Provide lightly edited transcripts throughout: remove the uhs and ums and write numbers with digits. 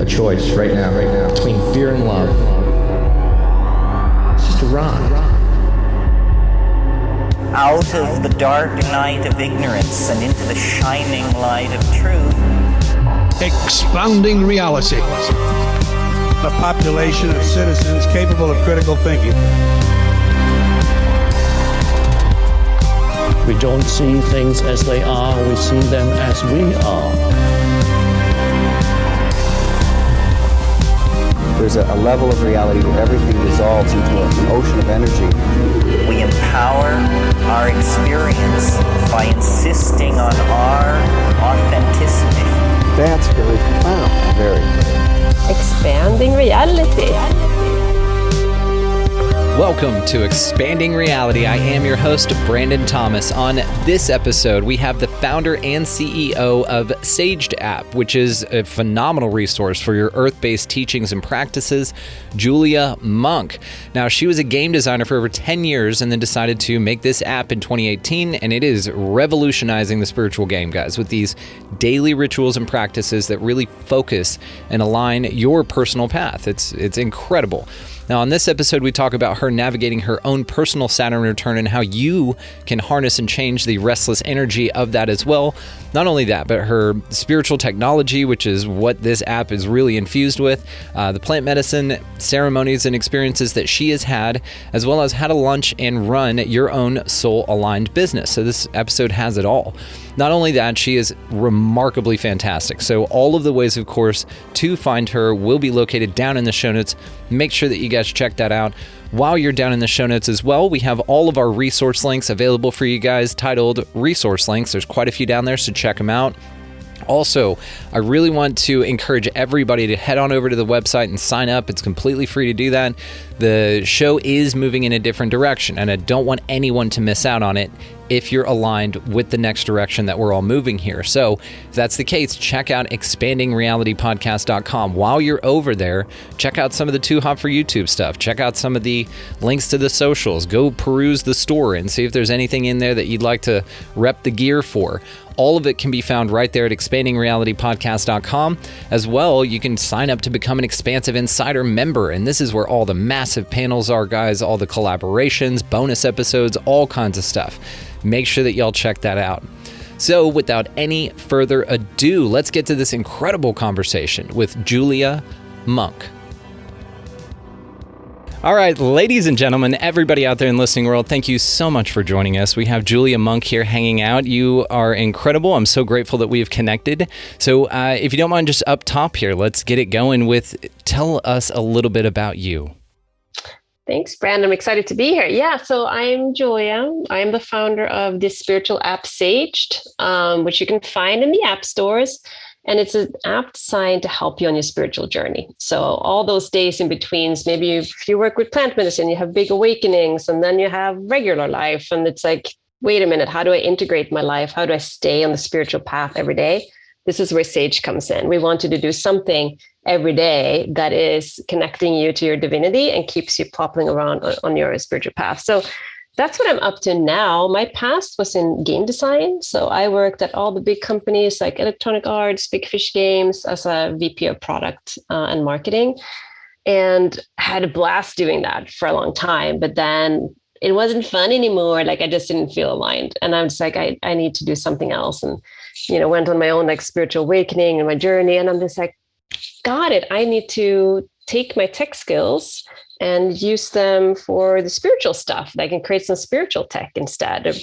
a choice right now, between fear and love. It's just a rock. Out of the dark night of ignorance and into the shining light of truth. Expanding reality. A population of citizens capable of critical thinking. We don't see things as they are, we see them as we are. There's a level of reality where everything dissolves into an ocean of energy. We empower our experience by insisting on our authenticity. That's very profound. Very. Expanding reality. Welcome to Expanding Reality. I am your host, Brandon Thomas. On this episode, we have the founder and CEO of Saged app, which is a phenomenal resource for your earth-based teachings and practices, Julia Munck. Now, she was a game designer for over 10 years and then decided to make this app in 2018, and it is revolutionizing the spiritual game, guys, with these daily rituals and practices that really focus and align your personal path. It's incredible. Now, on this episode, we talk about her navigating her own personal Saturn return and how you can harness and change the restless energy of that as well. Not only that, but her spiritual technology, which is what this app is really infused with, the plant medicine, ceremonies, and experiences that she has had, as well as how to launch and run your own soul-aligned business. So this episode has it all. Not only that, she is remarkably fantastic. So all of the ways, of course, to find her will be located down in the show notes. Make sure that you guys check that out. While you're down in the show notes as well, we have all of our resource links available for you guys titled Resource Links. There's quite a few down there, so check them out. Also, I really want to encourage everybody to head on over to the website and sign up. It's completely free to do that. The show is moving in a different direction, and I don't want anyone to miss out on it if you're aligned with the next direction that we're all moving here. So if that's the case, check out expandingrealitypodcast.com. While you're over there, check out some of the Too Hot for YouTube stuff. Check out some of the links to the socials. Go peruse the store and see if there's anything in there that you'd like to rep the gear for. All of it can be found right there at expandingrealitypodcast.com. As well, you can sign up to become an Expansive Insider member, and this is where all the massive panels are, guys, all the collaborations, bonus episodes, all kinds of stuff. Make sure that y'all check that out. So without any further ado, let's get to this incredible conversation with Julia Munck. All right, ladies and gentlemen, everybody out there in the listening world, thank you so much for joining us. We have Julia Munck here hanging out. You are incredible. I'm so grateful that we have connected. So if you don't mind, just up top here, let's get it going with, tell us a little bit about you. Thanks, Brandon. I'm excited to be here. Yeah, so I'm Julia. I'm the founder of this spiritual app, Saged, which you can find in the app stores. And it's an app designed to help you on your spiritual journey. So all those days in betweens, maybe if you work with plant medicine, you have big awakenings, and then you have regular life. And it's like, wait a minute, how do I integrate my life? How do I stay on the spiritual path every day? This is where Sage comes in. We want you to do something every day that is connecting you to your divinity and keeps you popping around on your spiritual path. So that's what I'm up to now. My past was in game design. So I worked at all the big companies like Electronic Arts, Big Fish Games as a VP of product and marketing, and had a blast doing that for a long time. But then it wasn't fun anymore. Like I just didn't feel aligned. And I'm just like, I need to do something else. And, went on my own like spiritual awakening and my journey. And I'm just like, got it. I need to take my tech skills and use them for the spiritual stuff. I can create some spiritual tech instead of,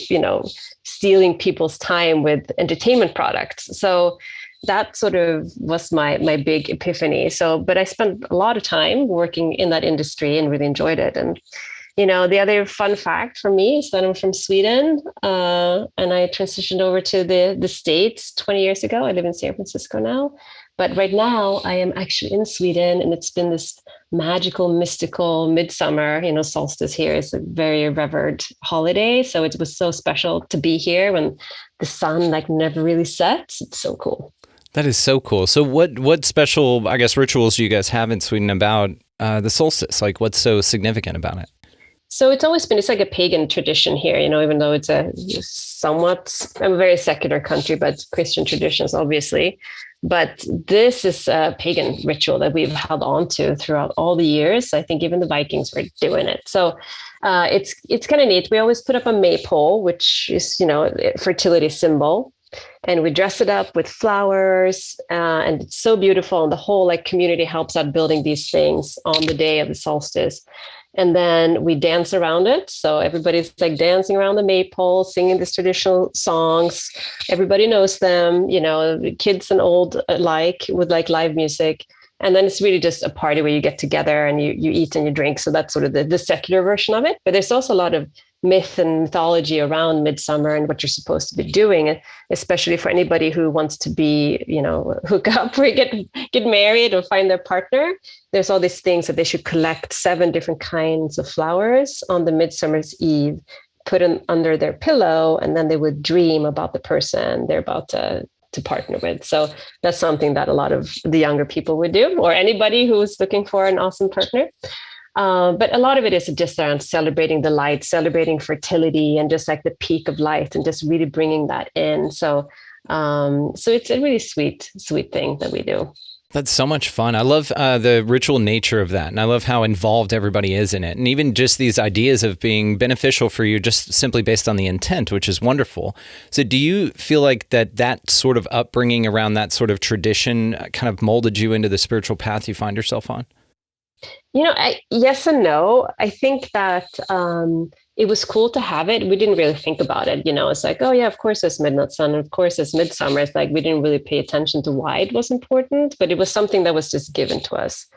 stealing people's time with entertainment products. So that sort of was my big epiphany. But I spent a lot of time working in that industry and really enjoyed it. And, the other fun fact for me is that I'm from Sweden, and I transitioned over to the States 20 years ago. I live in San Francisco now. But right now I am actually in Sweden, and it's been this magical, mystical midsummer. Solstice here is a very revered holiday. So it was so special to be here when the sun never really sets. It's so cool. That is so cool. So what special, rituals do you guys have in Sweden about the solstice? What's so significant about it? So it's like a pagan tradition here, even though it's I'm a very secular country, but Christian traditions, obviously. But this is a pagan ritual that we've held on to throughout all the years. I think even the Vikings were doing it. So it's kind of neat. We always put up a maypole, which is, a fertility symbol. And we dress it up with flowers, and it's so beautiful. And the whole community helps out building these things on the day of the solstice. And then we dance around it. So everybody's dancing around the maypole, singing these traditional songs. Everybody knows them, kids and old alike, with live music. And then it's really just a party where you get together and you eat and you drink. So that's sort of the secular version of it. But there's also a lot of myth and mythology around midsummer and what you're supposed to be doing, and especially for anybody who wants to be, hook up or get married or find their partner. There's all these things that they should collect 7 different kinds of flowers on the midsummer's eve, put them under their pillow, and then they would dream about the person they're about to partner with. So that's something that a lot of the younger people would do, or anybody who's looking for an awesome partner. But a lot of it is just around celebrating the light, celebrating fertility, and just the peak of light, and just really bringing that in. So it's a really sweet thing that we do. That's so much fun. I love the ritual nature of that. And I love how involved everybody is in it. And even just these ideas of being beneficial for you just simply based on the intent, which is wonderful. So do you feel like that sort of upbringing around that sort of tradition kind of molded you into the spiritual path you find yourself on? Yes and no. I think that it was cool to have it. We didn't really think about it. It's oh yeah, of course there's midnight sun. Of course there's midsummer. It's we didn't really pay attention to why it was important, but it was something that was just given to us.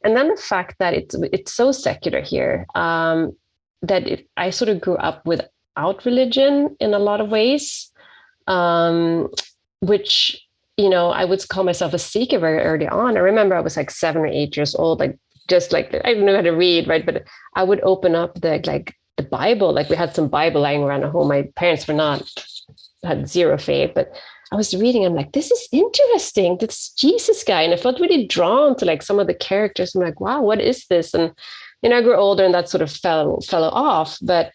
And then the fact that it's so secular here, that I sort of grew up without religion in a lot of ways, which, I would call myself a seeker very early on. I remember I was 7 or 8 years old, I didn't know how to read, right? But I would open up the Bible. We had some Bible lying around at home. My parents had zero faith, but I was reading. I'm this is interesting. This Jesus guy. And I felt really drawn to some of the characters. I'm wow, what is this? And, I grew older and that sort of fell off. But,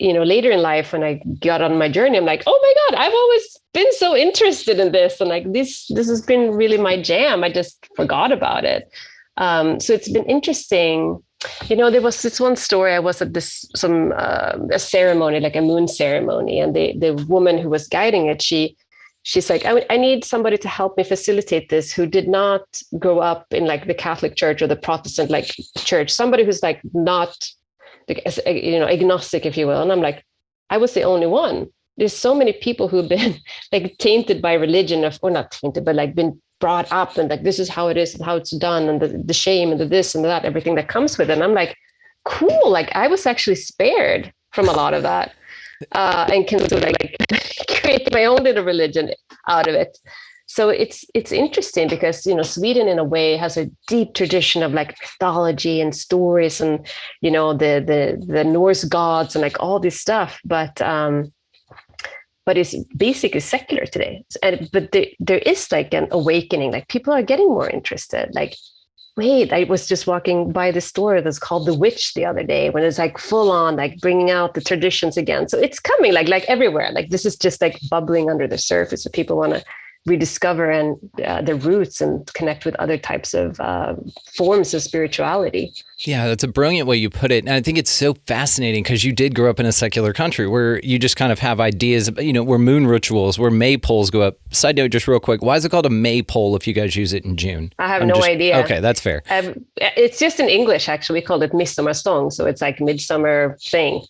later in life, when I got on my journey, I'm oh my God, I've always been so interested in this. And this has been really my jam. I just forgot about it. So it's been interesting. There was this one story. I was at a ceremony, a moon ceremony, and the woman who was guiding it, she's I need somebody to help me facilitate this who did not grow up in the Catholic Church or the Protestant church, somebody who's not agnostic, if you will. And I'm I was the only one. There's so many people who've been tainted by religion, or not tainted, but been brought up and this is how it is and how it's done, and the shame and the this and that, everything that comes with it. And I'm cool. I was actually spared from a lot of that, and can sort of create my own little religion out of it. So it's interesting because, Sweden in a way has a deep tradition of mythology and stories and, the Norse gods and all this stuff. But it's basically secular today. But there is an awakening, people are getting more interested. Wait, I was just walking by the store that's called The Witch the other day, when it's full on, bringing out the traditions again. So it's coming everywhere. This is just bubbling under the surface. So people want to rediscover and their roots and connect with other types of forms of spirituality. Yeah, that's a brilliant way you put it. And I think it's so fascinating because you did grow up in a secular country where you just kind of have ideas, where moon rituals, where maypoles go up. Side note, just real quick, why is it called a maypole if you guys use it in June? I have no idea. Okay, that's fair. It's just in English, actually. We call it midsommarstång. So it's midsummer thing,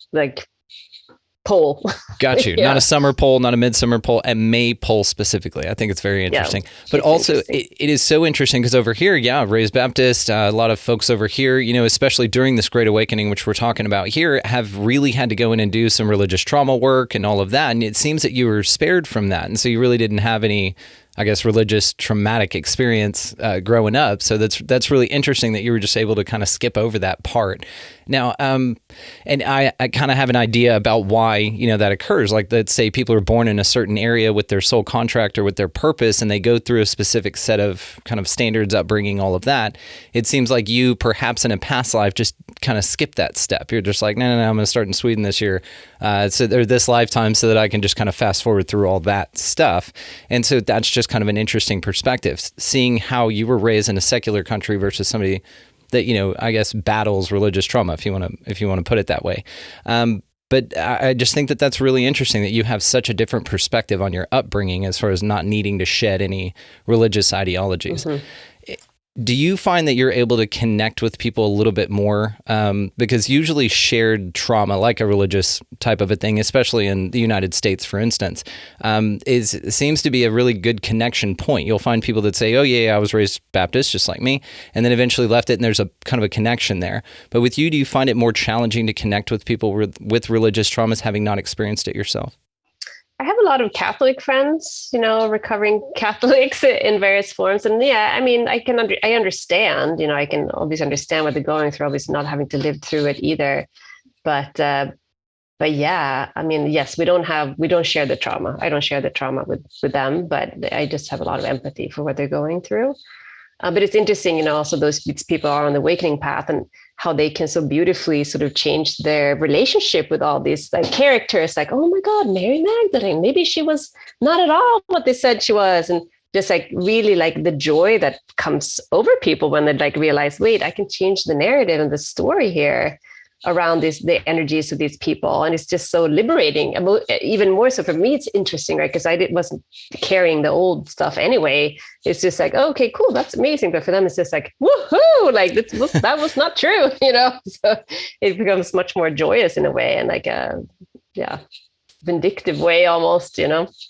pole. Got you. Yeah. Not a summer pole, not a midsummer pole, a maypole specifically. I think it's very interesting. Yeah, but also it is so interesting because over here, raised Baptist, a lot of folks over here, especially during this Great Awakening, which we're talking about here, have really had to go in and do some religious trauma work and all of that. And it seems that you were spared from that. And so you really didn't have any, religious traumatic experience growing up. So that's really interesting that you were just able to kind of skip over that part. Now, and I kind of have an idea about why, that occurs. Let's say people are born in a certain area with their soul contract or with their purpose, and they go through a specific set of kind of standards, upbringing, all of that. It seems like you perhaps in a past life just kind of skip that step. You're just no, I'm going to start in Sweden this year. Or this lifetime so that I can just kind of fast forward through all that stuff. And so that's just just kind of an interesting perspective, seeing how you were raised in a secular country versus somebody that, I guess battles religious trauma, if you want to put it that way. But I just think that that's really interesting that you have such a different perspective on your upbringing as far as not needing to shed any religious ideologies. Mm-hmm. Do you find that you're able to connect with people a little bit more? Because usually shared trauma, like a religious type of a thing, especially in the United States, for instance, seems to be a really good connection point. You'll find people that say, oh, yeah, I was raised Baptist, just like me, and then eventually left it, and there's a kind of a connection there. But with you, do you find it more challenging to connect with people with religious traumas, having not experienced it yourself? I have a lot of Catholic friends, recovering Catholics in various forms. And yeah, I mean, I understand, I can obviously understand what they're going through, obviously not having to live through it either. But yeah, I mean, yes, we don't share the trauma. I don't share the trauma with them, but I just have a lot of empathy for what they're going through. But it's interesting, also these people are on the awakening path and how they can so beautifully sort of change their relationship with all these like characters, like, oh my God, Mary Magdalene, maybe she was not at all what they said she was. And just like really like the joy that comes over people when they like realize, wait, I can change the narrative and the story here around the energies of these people. And it's just so liberating. Even more so for me, it's interesting, right? Because I wasn't carrying the old stuff anyway. It's just like, oh, okay, cool, that's amazing. But for them, it's just like, woohoo, like that was not true, So it becomes much more joyous in a way, and like a vindictive way almost,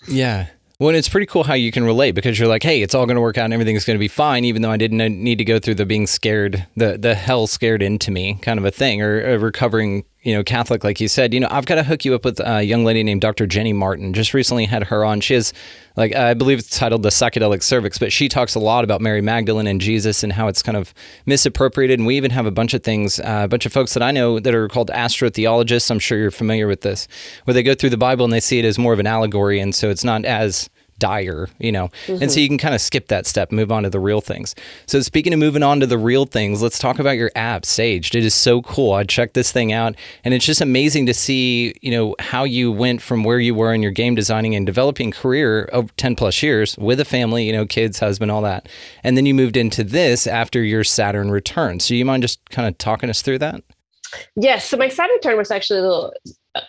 Yeah. Well, and it's pretty cool how you can relate, because you're like, hey, it's all going to work out and everything's going to be fine, even though I didn't need to go through the being scared, the hell scared into me kind of a thing, or a recovering, Catholic, like you said. I've got to hook you up with a young lady named Dr. Jenny Martin. Just recently had her on. She has, I believe it's titled The Psychedelic Cervix, but she talks a lot about Mary Magdalene and Jesus and how it's kind of misappropriated. And we even have a bunch of things, a bunch of folks that I know that are called astrotheologists. I'm sure you're familiar with this, where they go through the Bible and they see it as more of an allegory. And so it's not as dire, Mm-hmm. And so you can kind of skip that step, move on to the real things. So speaking of moving on to the real things, let's talk about your app, Saged. It is so cool. I checked this thing out, and it's just amazing to see, how you went from where you were in your game designing and developing career of 10 plus years with a family, kids, husband, all that. And then you moved into this after your Saturn Return. So you mind just kind of talking us through that? Yes. So my Saturn Return was actually a little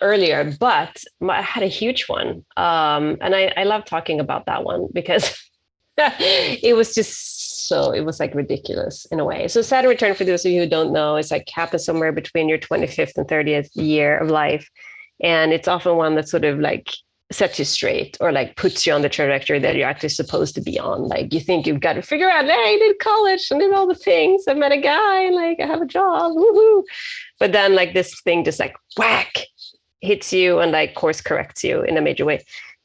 earlier, but I had a huge one. And I love talking about that one because it was like ridiculous in a way. So Saturn Return, for those of you who don't know, it's like happens somewhere between your 25th and 30th year of life. And it's often one that sort of like sets you straight or like puts you on the trajectory that you're actually supposed to be on. Like you think you've got to figure out, hey, I did college, I did all the things, I met a guy, like I have a job, woohoo. But then like this thing just like whack hits you and like course corrects you in a major way.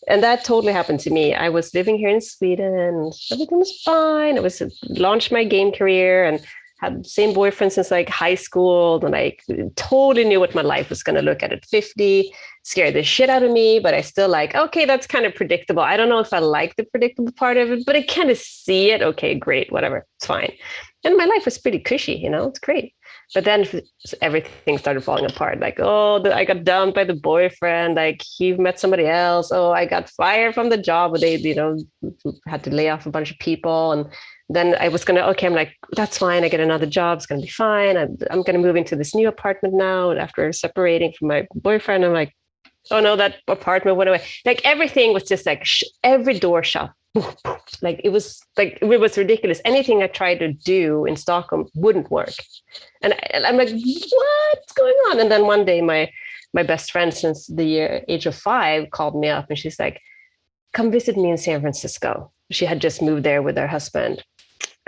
And that totally happened to me. I was living here in Sweden, everything was fine. I was launched my game career and had the same boyfriend since like high school, and I totally knew what my life was going to look at 50, scared the shit out of me, but I still like, okay, that's kind of predictable. I don't know if I like the predictable part of it, but I kind of see it. Okay, great, whatever, it's fine. And my life was pretty cushy, it's great. But then everything started falling apart. Like, I got dumped by the boyfriend. Like he met somebody else. Oh, I got fired from the job. Where they, had to lay off a bunch of people. And then I was I'm like, that's fine. I get another job. It's going to be fine. I'm going to move into this new apartment now. And after separating from my boyfriend, I'm like, oh no, that apartment went away. Like everything was just like every door shut. Like it was ridiculous. Anything I tried to do in Stockholm wouldn't work. And I'm like, what's going on? And then one day my best friend since the age of 5 called me up and she's like, come visit me in San Francisco. She had just moved there with her husband,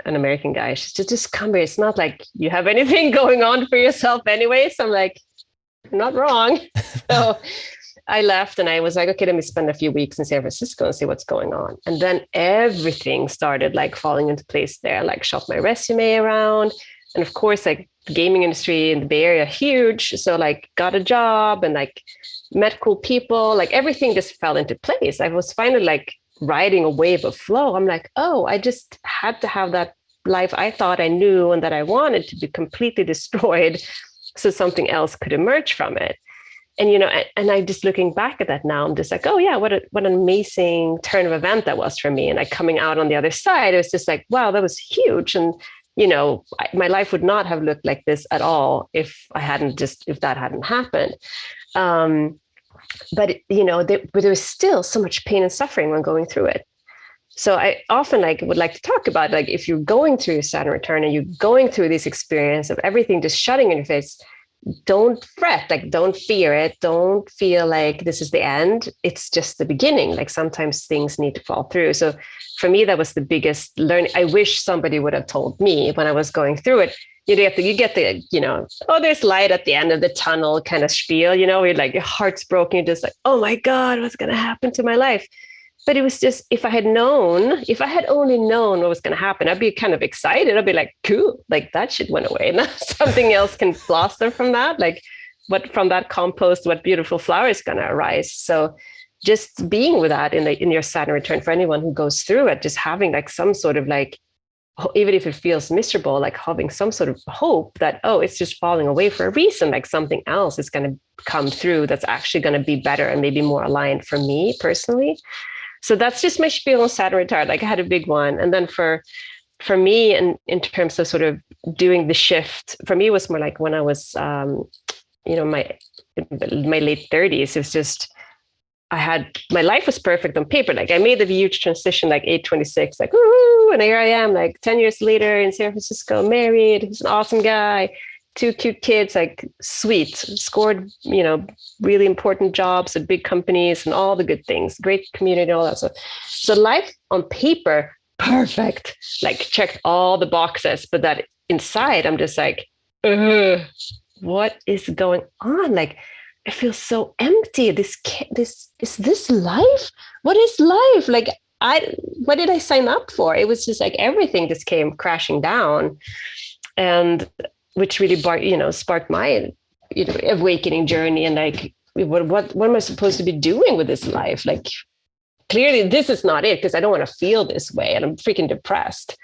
an American guy. She said, just come here. It's not like you have anything going on for yourself anyway. So I'm like, you're not wrong. So I left and I was like, okay, let me spend a few weeks in San Francisco and see what's going on. And then everything started like falling into place there. I like shot my resume around. And of course, like the gaming industry in the Bay Area, huge. So like got a job and like met cool people, like everything just fell into place. I was finally like riding a wave of flow. I'm like, oh, I just had to have that life I thought I knew and that I wanted to be completely destroyed so something else could emerge from it. And, and I just looking back at that now, I'm just like, oh yeah, what an amazing turn of event that was for me. And like coming out on the other side, it was just like, wow, that was huge. And, my life would not have looked like this at all if that hadn't happened. But, there was still so much pain and suffering when going through it. So I often would like to talk about, if you're going through your Saturn return and you're going through this experience of everything just shutting in your face, don't fret, don't fear it. Don't feel like this is the end. It's just the beginning. Sometimes things need to fall through. So for me, that was the biggest learning. I wish somebody would have told me when I was going through it. You get the, oh, there's light at the end of the tunnel kind of spiel, you're like, your heart's broken. You're just like, oh my God, what's going to happen to my life? But it was just, if I had only known what was going to happen, I'd be kind of excited. I'd be like, cool, that shit went away. Now something else can blossom from that. From that compost, what beautiful flower is going to arise. So just being with that in your Saturn return, for anyone who goes through it, just having some sort of even if it feels miserable, having some sort of hope that, oh, it's just falling away for a reason, something else is going to come through that's actually going to be better and maybe more aligned for me personally. So that's just my spiel on Saturn return. I had a big one. And then for me, and in terms of sort of doing the shift, for me, it was more when I was, my late 30s. It was just, my life was perfect on paper. I made the huge transition, age 26, woo, and here I am, 10 years later in San Francisco, married. He's an awesome guy. 2 cute kids, sweet, scored, really important jobs at big companies and all the good things, great community, all that stuff. So life on paper, perfect, checked all the boxes, but that inside, I'm just what is going on? I feel so empty. Is this life? What is life? What did I sign up for? It was just everything just came crashing down. And which really sparked my awakening journey, and what am I supposed to be doing with this life? Clearly this is not it, because I don't want to feel this way, and I'm freaking depressed.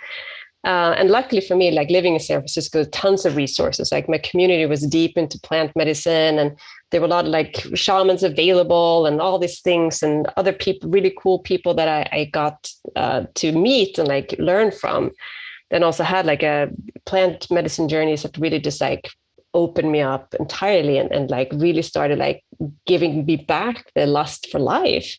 And luckily for me, living in San Francisco, tons of resources. My community was deep into plant medicine, and there were a lot of shamans available and all these things, and other people, really cool people that I got to meet and learn from. Then also had a plant medicine journeys that really just opened me up entirely, and really started giving me back the lust for life.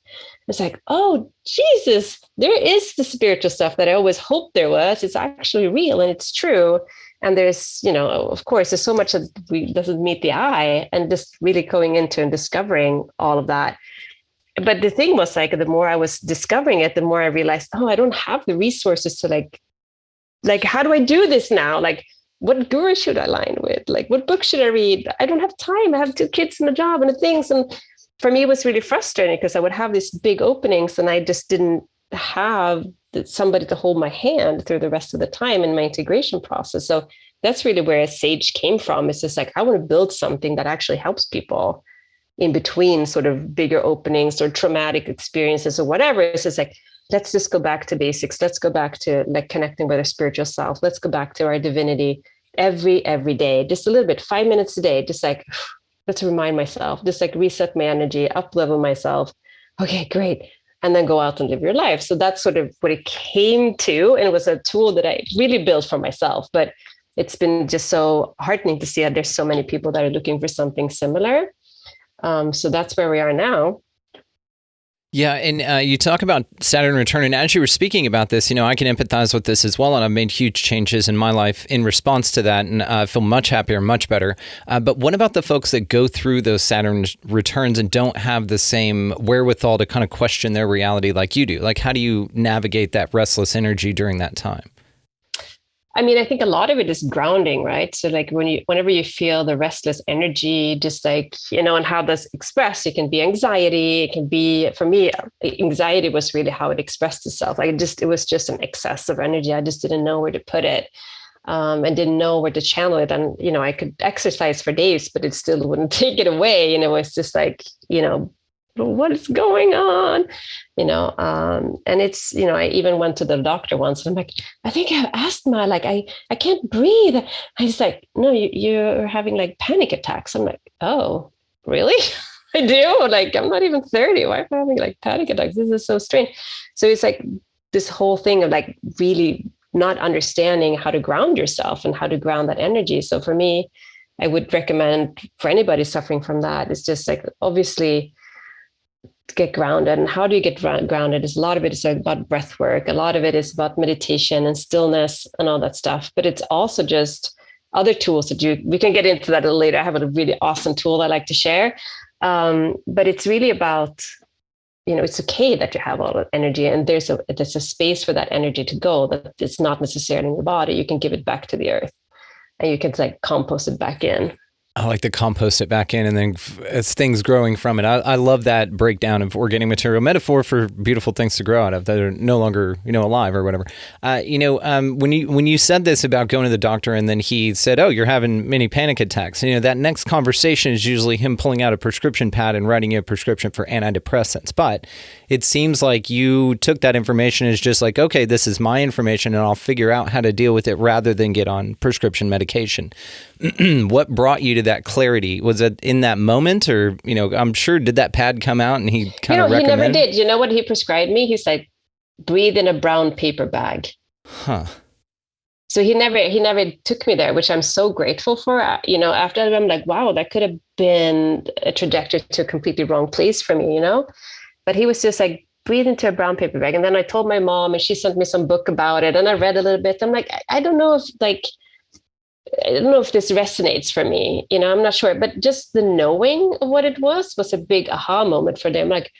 It's oh, Jesus, there is the spiritual stuff that I always hoped there was. It's actually real and it's true. And there's, of course, there's so much that doesn't meet the eye, and just really going into and discovering all of that. But the thing was the more I was discovering it, the more I realized, oh, I don't have the resources to how do I do this now? What guru should I align with? What book should I read? I don't have time. I have 2 kids and a job and the things. And for me, it was really frustrating, because I would have these big openings and I just didn't have somebody to hold my hand through the rest of the time in my integration process. So that's really where Sage came from. It's just I want to build something that actually helps people in between sort of bigger openings or traumatic experiences or whatever. It's just let's just go back to basics. Let's go back to connecting with our spiritual self. Let's go back to our divinity every day, just a little bit, 5 minutes a day, just let's remind myself, just reset my energy, up level myself. Okay, great. And then go out and live your life. So that's sort of what it came to. And it was a tool that I really built for myself, but it's been just so heartening to see that there's so many people that are looking for something similar. So that's where we are now. Yeah, and you talk about Saturn return, and as you were speaking about this, I can empathize with this as well, and I've made huge changes in my life in response to that, and I feel much happier, much better. But what about the folks that go through those Saturn returns and don't have the same wherewithal to kind of question their reality like you do? How do you navigate that restless energy during that time? I mean, I think a lot of it is grounding, right? So whenever you feel the restless energy, just and how that's expressed, it can be anxiety. It can be, for me, anxiety was really how it expressed itself. It was just an excess of energy. I just didn't know where to put it, and didn't know where to channel it. And, I could exercise for days, but it still wouldn't take it away. It's just what is going on, and it's, I even went to the doctor once and I'm I think I have asthma, I can't breathe. I was no, you're having panic attacks. I'm oh, really? I do? Like, I'm not even 30. Why am I having like panic attacks? This is so strange. So it's like this whole thing of like really not understanding how to ground yourself and how to ground that energy. So for me, I would recommend for anybody suffering from that, it's just like, obviously, to get grounded. And how do you get grounded? Is a lot of it is about breath work. A lot of it is about meditation and stillness and all that stuff. But it's also just other tools that we can get into that a little later. I have a really awesome tool I like to share. But it's really about, it's okay that you have all that energy, and there's a space for that energy to go, that it's not necessarily in your body. You can give it back to the earth, and you can like compost it back in. I like to compost it back in, and then as things growing from it. I love that breakdown of organic material metaphor for beautiful things to grow out of that are no longer, alive or whatever. When you said this about going to the doctor, and then he said, "Oh, you're having many panic attacks," that next conversation is usually him pulling out a prescription pad and writing you a prescription for antidepressants. But it seems like you took that information as just like, okay, this is my information, and I'll figure out how to deal with it rather than get on prescription medication. What brought you to that clarity? Was it in that moment, or, I'm sure, did that pad come out and he kind of recommended? He never did. You know what he prescribed me? He's like, breathe in a brown paper bag. Huh. So he never took me there, which I'm so grateful for. After that, I'm like, wow, that could have been a trajectory to a completely wrong place for me, But he was just like, breathe into a brown paper bag. And then I told my mom, and she sent me some book about it, and I read a little bit. I'm like, I don't know if this resonates for me, I'm not sure, but just the knowing of what it was a big aha moment for them. Like,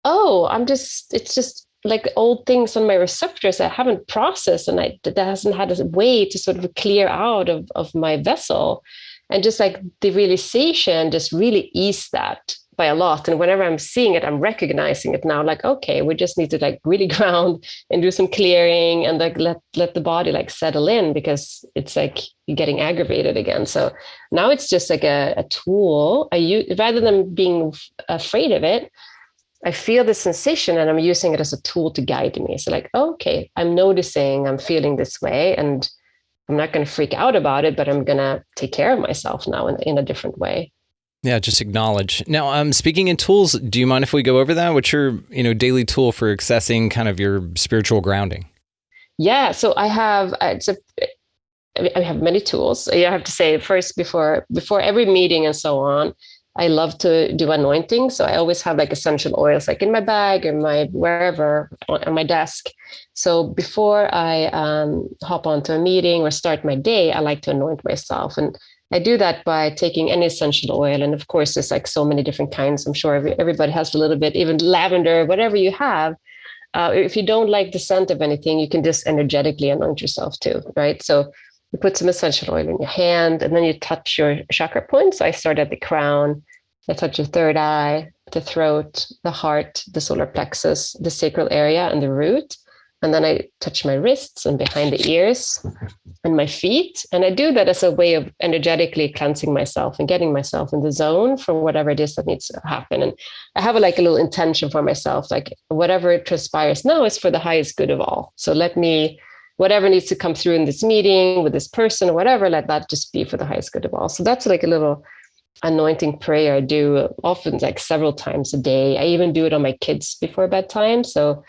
oh, it's just like old things on my receptors I haven't processed, and that hasn't had a way to sort of clear out of my vessel. And just like the realization just really eased that by a lot. And whenever I'm seeing it, I'm recognizing it now, like, okay, we just need to like really ground and do some clearing, and like let the body like settle in, because it's like you're getting aggravated again. So now it's just like a tool I use rather than being afraid of it. I feel the sensation and I'm using it as a tool to guide me. So like, okay, I'm noticing I'm feeling this way, and I'm not going to freak out about it, but I'm going to take care of myself now in a different way. Yeah, just acknowledge. Now, speaking in tools, do you mind if we go over that? What's your, daily tool for accessing kind of your spiritual grounding? Yeah, so I have many tools. I have to say first, before every meeting and so on, I love to do anointing. So I always have like essential oils, like in my bag or wherever on my desk. So before I hop onto a meeting or start my day, I like to anoint myself. And I do that by taking any essential oil. And of course, there's like so many different kinds. I'm sure everybody has a little bit, even lavender, whatever you have. If you don't like the scent of anything, you can just energetically anoint yourself too, right? So you put some essential oil in your hand, and then you touch your chakra points. So I start at the crown. I touch your third eye, the throat, the heart, the solar plexus, the sacral area, and the root. And then I touch my wrists and behind the ears and my feet. And I do that as a way of energetically cleansing myself and getting myself in the zone for whatever it is that needs to happen. And I have a little intention for myself, like whatever transpires now is for the highest good of all. So whatever needs to come through in this meeting with this person or whatever, let that just be for the highest good of all. So that's like a little anointing prayer I do often, like several times a day. I even do it on my kids before bedtime. So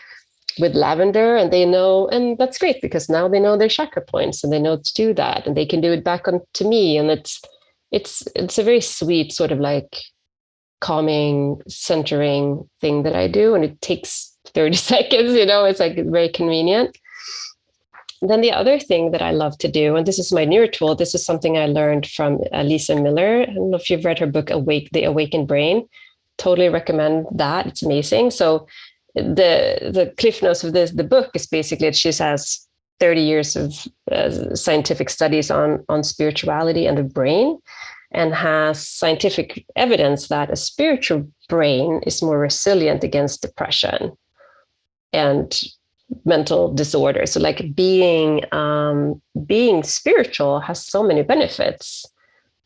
with lavender, and they know, and that's great because now they know their chakra points and they know to do that, and they can do it back on to me. And it's a very sweet sort of like calming, centering thing that I do. And it takes 30 seconds, it's like very convenient. Then the other thing that I love to do, and this is my newer tool, this is something I learned from Lisa Miller. I don't know if you've read her book, The Awakened Brain. Totally recommend that. It's amazing. So the cliff notes of the book is basically that she has 30 years of scientific studies on spirituality and the brain, and has scientific evidence that a spiritual brain is more resilient against depression and mental disorders. So like being spiritual has so many benefits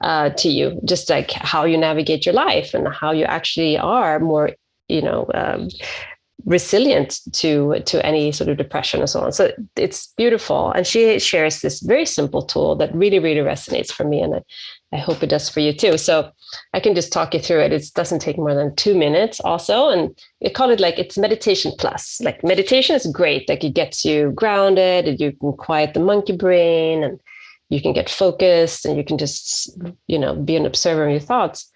to you, just like how you navigate your life and how you actually are more, resilient to any sort of depression and so on. So it's beautiful. And she shares this very simple tool that really, really resonates for me. And I hope it does for you too. So I can just talk you through it. It doesn't take more than 2 minutes also. And we call it like it's meditation plus. Like meditation is great. Like it gets you grounded and you can quiet the monkey brain and you can get focused and you can just, be an observer of your thoughts.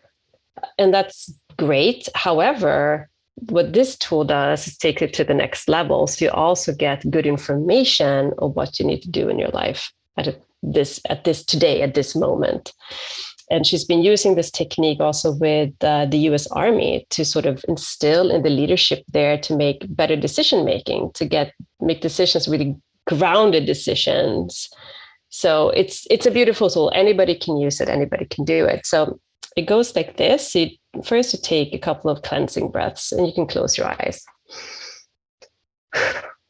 And that's great. However, what this tool does is take it to the next level. So you also get good information of what you need to do in your life at this moment. And she's been using this technique also with the US Army to sort of instill in the leadership there to make better decision making, to make decisions, really grounded decisions. So it's a beautiful tool. Anybody can use it. Anybody can do it. So it goes like this. First, you take a couple of cleansing breaths and you can close your eyes.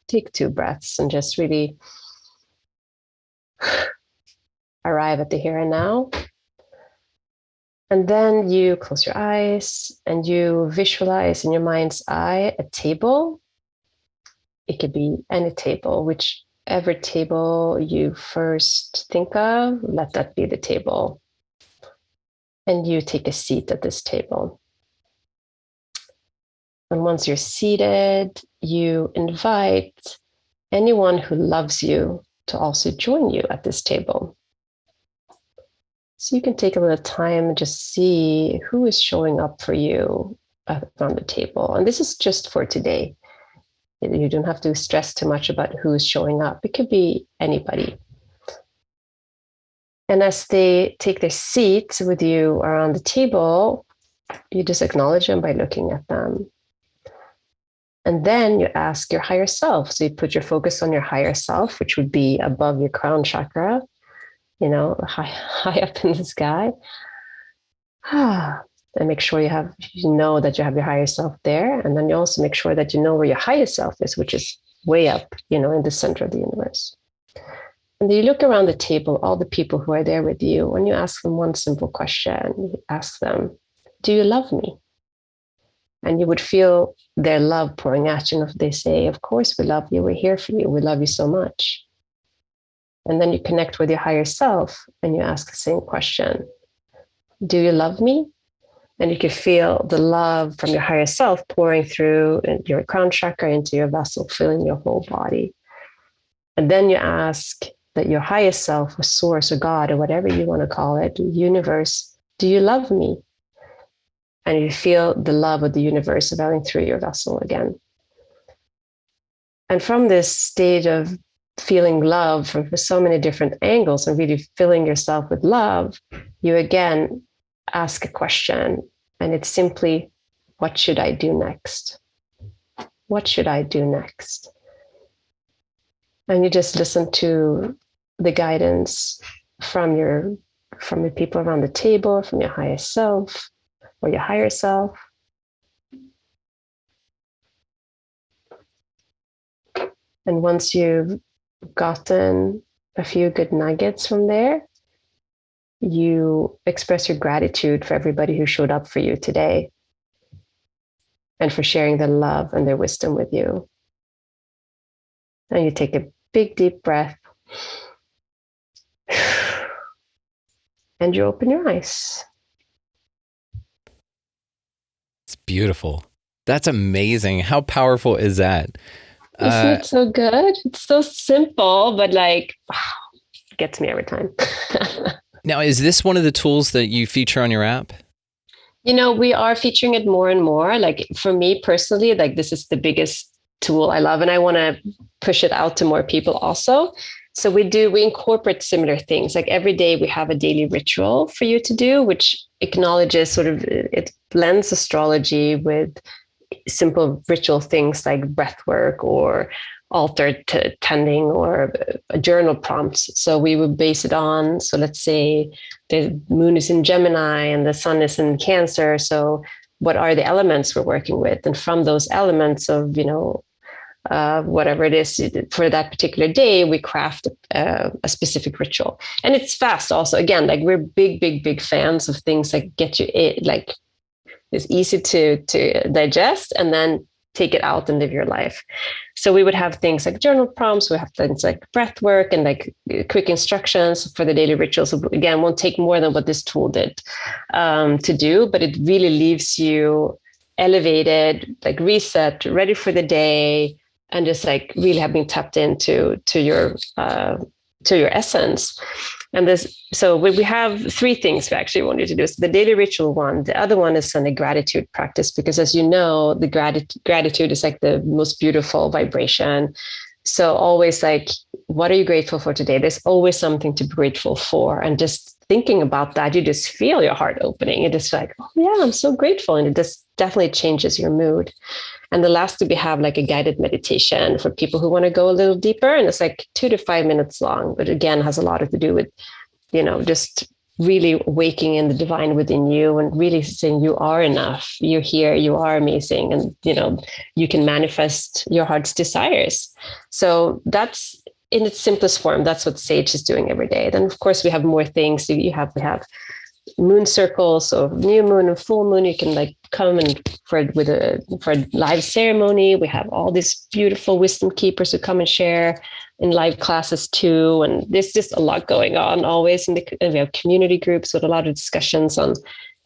Take 2 breaths and just really arrive at the here and now. And then you close your eyes and you visualize in your mind's eye a table. It could be any table, whichever table you first think of, let that be the table. And you take a seat at this table. And once you're seated, you invite anyone who loves you to also join you at this table. So you can take a little time and just see who is showing up for you around the table. And this is just for today. You don't have to stress too much about who's showing up. It could be anybody. And as they take their seats with you around the table, you just acknowledge them by looking at them. And then you ask your higher self. So you put your focus on your higher self, which would be above your crown chakra, high up in the sky. And make sure you know that you have your higher self there. And then you also make sure that you know where your highest self is, which is way up, in the center of the universe. And then you look around the table, all the people who are there with you, and you ask them one simple question. You ask them, do you love me? And you would feel their love pouring at you. And if they say, of course we love you, we're here for you, we love you so much. And then you connect with your higher self and you ask the same question. Do you love me? And you can feel the love from your higher self pouring through your crown chakra into your vessel, filling your whole body. And then you ask that your highest self or source or God or whatever you want to call it, universe, do you love me? And you feel the love of the universe flowing through your vessel again. And from this state of feeling love from so many different angles and really filling yourself with love, you again ask a question. And it's simply, what should I do next? What should I do next? And you just listen to the guidance from the people around the table, from your highest self or your higher self. And once you've gotten a few good nuggets from there, you express your gratitude for everybody who showed up for you today and for sharing their love and their wisdom with you. And you take a big, deep breath and you open your eyes. It's beautiful. That's amazing. How powerful is that? Isn't it so good? It's so simple, but it gets me every time. Now, is this one of the tools that you feature on your app? We are featuring it more and more. For me personally, this is the biggest tool I love, and I want to push it out to more people also. So we incorporate similar things. Every day we have a daily ritual for you to do, which acknowledges it blends astrology with simple ritual things like breath work or altar tending or journal prompts. So we would base it on, so let's say the moon is in Gemini and the sun is in Cancer. So what are the elements we're working with? And from those elements of, whatever it is for that particular day, we craft a specific ritual. And it's fast also. Again, we're big fans of things that get you, it's easy to digest. And then take it out and live your life. So we would have things like journal prompts, we have things like breath work and like quick instructions for the daily rituals. Again, won't take more than what this tool did to do, but it really leaves you elevated, like reset, ready for the day, and just like really have been tapped into your essence. And so we have three things we actually want you to do. So the daily ritual one, the other one is a gratitude practice, because as you know, the gratitude is like the most beautiful vibration. So always like, what are you grateful for today? There's always something to be grateful for. And just thinking about that, you just feel your heart opening. It is like, oh yeah, I'm so grateful. And it just definitely changes your mood. And the last, we have like a guided meditation for people who want to go a little deeper. And it's like 2 to 5 minutes long, but again, has a lot to do with, just really waking in the divine within you and really saying you are enough, you're here, you are amazing. And, you can manifest your heart's desires. So that's in its simplest form. That's what Sage is doing every day. Then of course we have more things. We have moon circles, so new moon and full moon, you can like come and for a live ceremony. We have all these beautiful wisdom keepers who come and share in live classes too. And there's just a lot going on always. And we have community groups with a lot of discussions on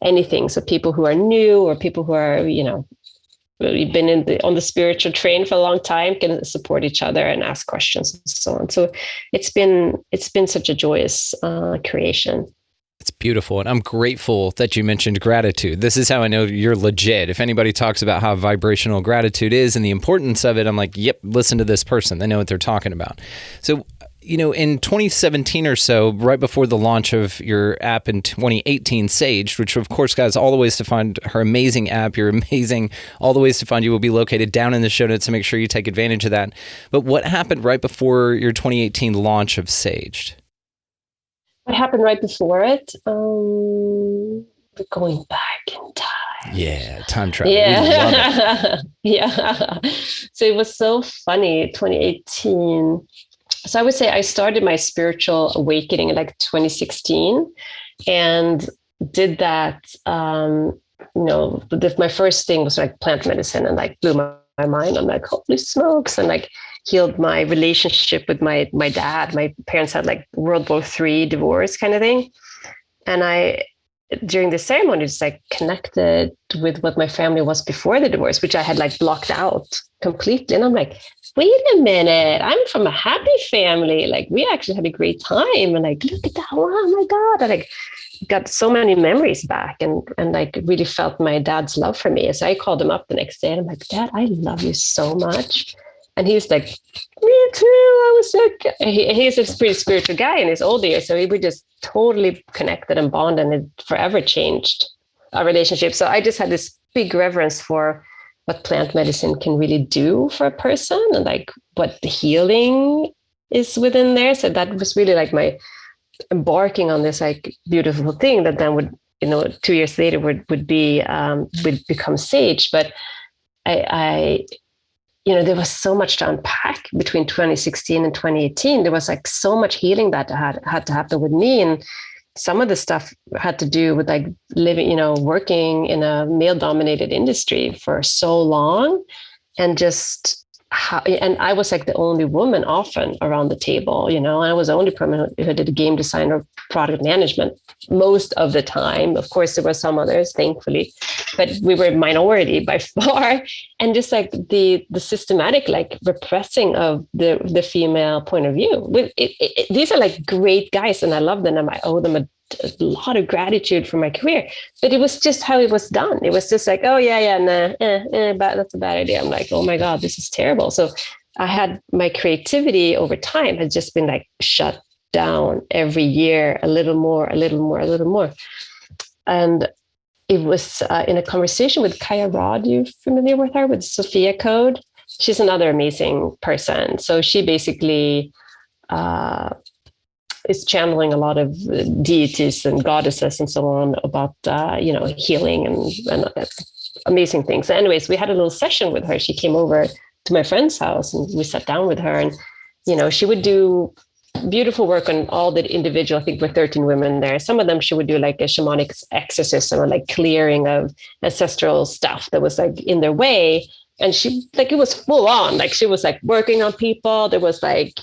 anything. So people who are new or people who are, we've been on the spiritual train for a long time can support each other and ask questions and so on. So it's been such a joyous creation. It's beautiful. And I'm grateful that you mentioned gratitude. This is how I know you're legit. If anybody talks about how vibrational gratitude is and the importance of it, I'm like, yep, listen to this person. They know what they're talking about. So, in 2017 or so, right before the launch of your app in 2018, Sage, which of course, guys, all the ways to find her amazing app, you're amazing, all the ways to find you will be located down in the show notes, so make sure you take advantage of that. But what happened right before your 2018 launch of Sage? What happened right before it? We're going back in time. Yeah, time travel. Yeah. We love it. Yeah. So it was so funny, 2018. So I would say I started my spiritual awakening in like 2016 and did that. My first thing was like plant medicine and like blew my mind. I'm like, holy smokes. And like healed my relationship with my dad. My parents had like World War III divorce kind of thing. And during the ceremony, just like connected with what my family was before the divorce, which I had like blocked out completely. And I'm like, wait a minute, I'm from a happy family. Like we actually had a great time. And like, look at that. Oh my God. I like got so many memories back and like really felt my dad's love for me. So I called him up the next day and I'm like, Dad, I love you so much. And he's like, me too. I was sick. He's a pretty spiritual guy in his older years. So we just totally connected and bonded, and it forever changed our relationship. So I just had this big reverence for what plant medicine can really do for a person and like what the healing is within there. So that was really like my embarking on this like beautiful thing that then would, 2 years later would become Sage. But I there was so much to unpack between 2016 and 2018. There was like so much healing that had to happen with me. And some of the stuff had to do with like living, working in a male dominated industry for so long. And just and I was like the only woman often around the table, I was the only person who did game design or product management most of the time. Of course, there were some others, thankfully, but we were minority by far. And just like the systematic like repressing of the female point of view. These are like great guys and I love them and I owe them a lot of gratitude for my career, but it was just how it was done. It was just like, oh yeah, but that's a bad idea. I'm like, oh my God, this is terrible. So I had my creativity over time had just been like shut down every year, a little more. And it was in a conversation with Kaya Rod, you familiar with her, with Sophia Code? She's another amazing person. So she basically is channeling a lot of deities and goddesses and so on about, healing and amazing things. So anyways, we had a little session with her. She came over to my friend's house and we sat down with her and, she would do beautiful work on all the individual. I think we're 13 women there. Some of them she would do like a shamanic exorcism or like clearing of ancestral stuff that was like in their way. And she, like, it was full on. Like, she was like working on people. There was like,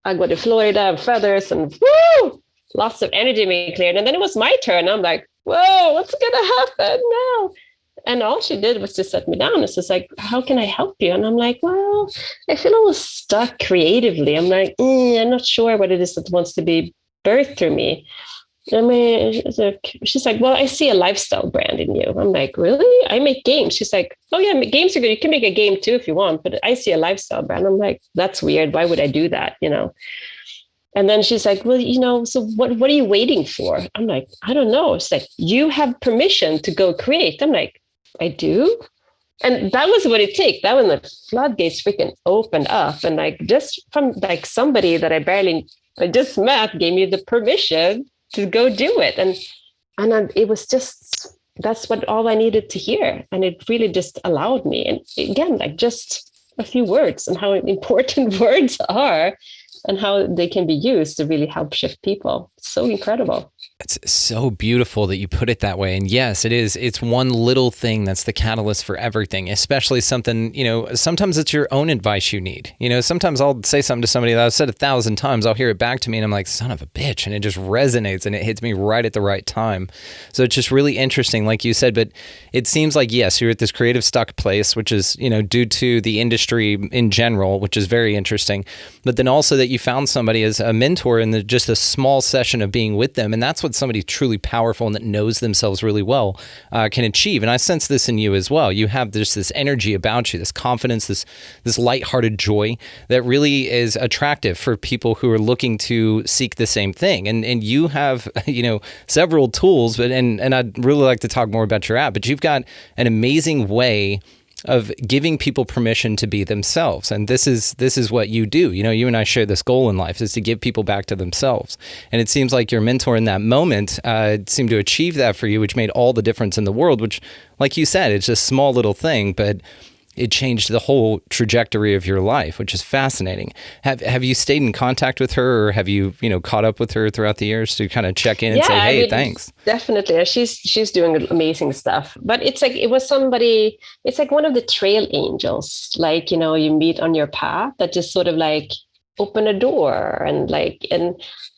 I go to Florida, feathers, and woo, lots of energy being cleared. And then it was my turn. I'm like, whoa, what's gonna happen now? And all she did was just set me down. It's just like, how can I help you? And I'm like, well, I feel a little stuck creatively. I'm like, I'm not sure what it is that wants to be birthed through me. I mean, she's like, well, I see a lifestyle brand in you. I'm like, really? I make games. She's like, oh yeah, games are good. You can make a game too if you want, but I see a lifestyle brand. I'm like, that's weird. Why would I do that? And then she's like, well, so what are you waiting for? I'm like, I don't know. It's like, you have permission to go create. I'm like, I do. And that was what it took. That when the floodgates freaking opened up, and like, just from like somebody that I just met gave me the permission to go do it. And it was just, that's what all I needed to hear. And it really just allowed me. And again, like, just a few words, and how important words are, and how they can be used to really help shift people. So incredible. It's so beautiful that you put it that way. And yes, it is. It's one little thing that's the catalyst for everything, especially something, sometimes it's your own advice you need. Sometimes I'll say something to somebody that I've said 1,000 times, I'll hear it back to me and I'm like, son of a bitch. And it just resonates and it hits me right at the right time. So it's just really interesting, like you said, but it seems like, yes, you're at this creative stuck place, which is, due to the industry in general, which is very interesting. But then also that you found somebody as a mentor in just a small session of being with them. And that's what somebody truly powerful and that knows themselves really well can achieve. And I sense this in you as well. You have just this energy about you, this confidence, this lighthearted joy that really is attractive for people who are looking to seek the same thing. And you have, several tools, and I'd really like to talk more about your app, but you've got an amazing way of giving people permission to be themselves. And this is what you do. You and I share this goal in life, is to give people back to themselves. And it seems like your mentor in that moment seemed to achieve that for you, which made all the difference in the world, which, like you said, it's just a small little thing, but it changed the whole trajectory of your life, which is fascinating. Have you stayed in contact with her, or have you, caught up with her throughout the years to kind of check in and say, hey, thanks? Definitely. She's doing amazing stuff. But it's like, it's like one of the trail angels, like, you meet on your path that just sort of like open a door. And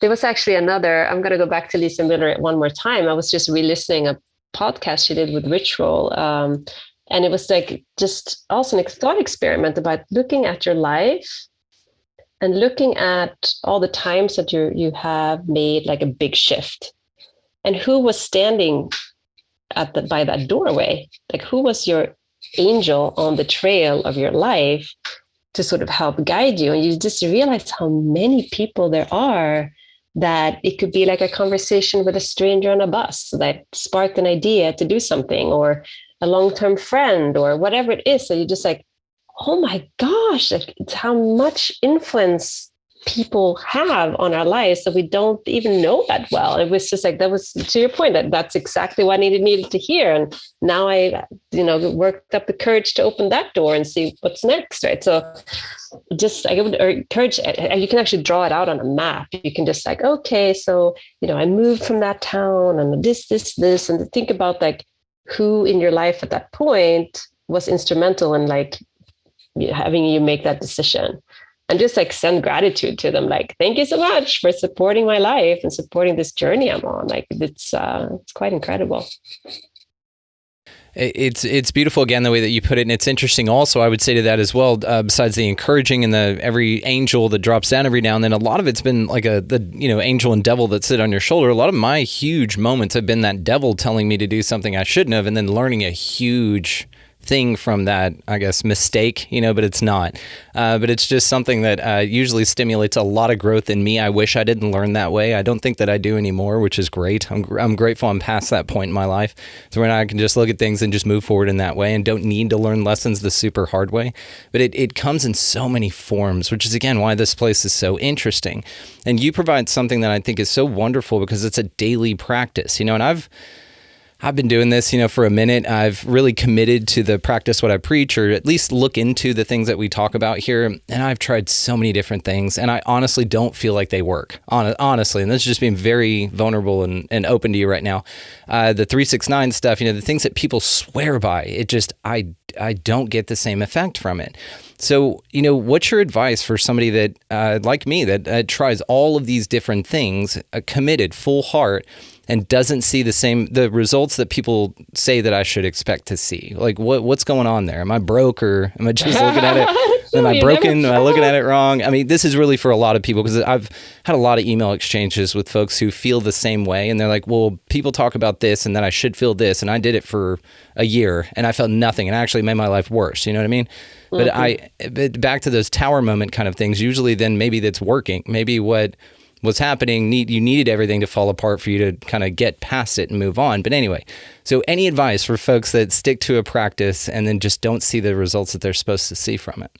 there was actually another, I'm going to go back to Lisa Miller one more time. I was just re-listening a podcast she did with Ritual, and it was like just also an thought experiment about looking at your life and looking at all the times that you have made like a big shift, and who was standing by that doorway. Like, who was your angel on the trail of your life to sort of help guide you? And you just realize how many people there are, that it could be like a conversation with a stranger on a bus that sparked an idea to do something, or a long-term friend, or whatever it is. So you're just like, oh my gosh, like, it's how much influence people have on our lives that we don't even know that well. It was just like, that was, to your point, that's exactly what I needed to hear. And now I, worked up the courage to open that door and see what's next, right? So just, I would encourage, you can actually draw it out on a map. You can just like, okay, so, I moved from that town and this, and think about like who in your life at that point was instrumental in like having you make that decision, and just like send gratitude to them. Like, thank you so much for supporting my life and supporting this journey I'm on. Like, it's quite incredible. It's beautiful, again, the way that you put it. And it's interesting also, I would say to that as well, besides the encouraging and the every angel that drops down every now and then, a lot of it's been like the angel and devil that sit on your shoulder. A lot of my huge moments have been that devil telling me to do something I shouldn't have, and then learning a huge thing from that, I guess, mistake, but it's not. But it's just something that usually stimulates a lot of growth in me. I wish I didn't learn that way. I don't think that I do anymore, which is great. I'm grateful I'm past that point in my life, so when I can just look at things and just move forward in that way and don't need to learn lessons the super hard way. But it comes in so many forms, which is, again, why this place is so interesting. And you provide something that I think is so wonderful, because it's a daily practice, and I've been doing this, for a minute. I've really committed to the practice what I preach, or at least look into the things that we talk about here. And I've tried so many different things, and I honestly don't feel like they work. Honestly, and this is just being very vulnerable and open to you right now. The 369 stuff, the things that people swear by, it just, I don't get the same effect from it. So, what's your advice for somebody that, like me, that tries all of these different things, committed, full heart, and doesn't see the results that people say that I should expect to see? Like, what's going on there? Am I broke, or am I just looking at it? Am I broken? Am I looking at it wrong? I mean, this is really for a lot of people, because I've had a lot of email exchanges with folks who feel the same way. And they're like, well, people talk about this and then I should feel this. And I did it for a year and I felt nothing, and actually made my life worse. You know what I mean? But back to those tower moment kind of things, usually then maybe that's working. Maybe what was happening, you needed everything to fall apart for you to kind of get past it and move on. But anyway, so any advice for folks that stick to a practice and then just don't see the results that they're supposed to see from it?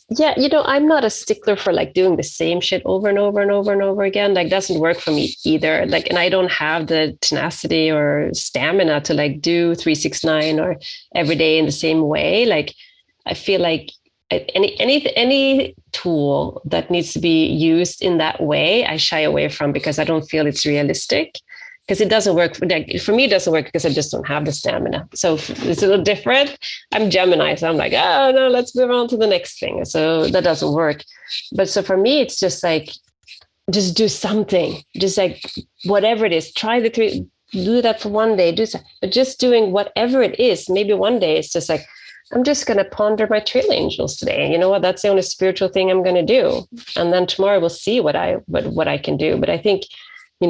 Yeah, I'm not a stickler for like doing the same shit over and over and over and over again. Like, doesn't work for me either. Like, and I don't have the tenacity or stamina to like do 369 or every day in the same way. Like, I feel like any tool that needs to be used in that way, I shy away from, because I don't feel it's realistic. Because it doesn't work for me. It doesn't work because I just don't have the stamina. So it's a little different. I'm Gemini, so I'm like, oh no, let's move on to the next thing. So that doesn't work. But so for me, it's just like, just do something. Just like whatever it is. Try the three. Do that for one day. But just doing whatever it is. Maybe one day it's just like, I'm just going to ponder my trail angels today. You know what? That's the only spiritual thing I'm going to do. And then tomorrow we'll see what I can do. But I think,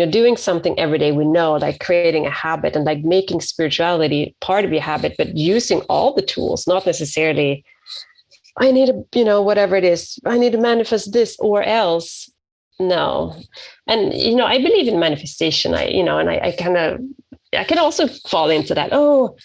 doing something every day, we know, like creating a habit and like making spirituality part of your habit, but using all the tools, not necessarily, I need to, whatever it is, I need to manifest this or else. No. And, I believe in manifestation. I can also fall into that. Oh,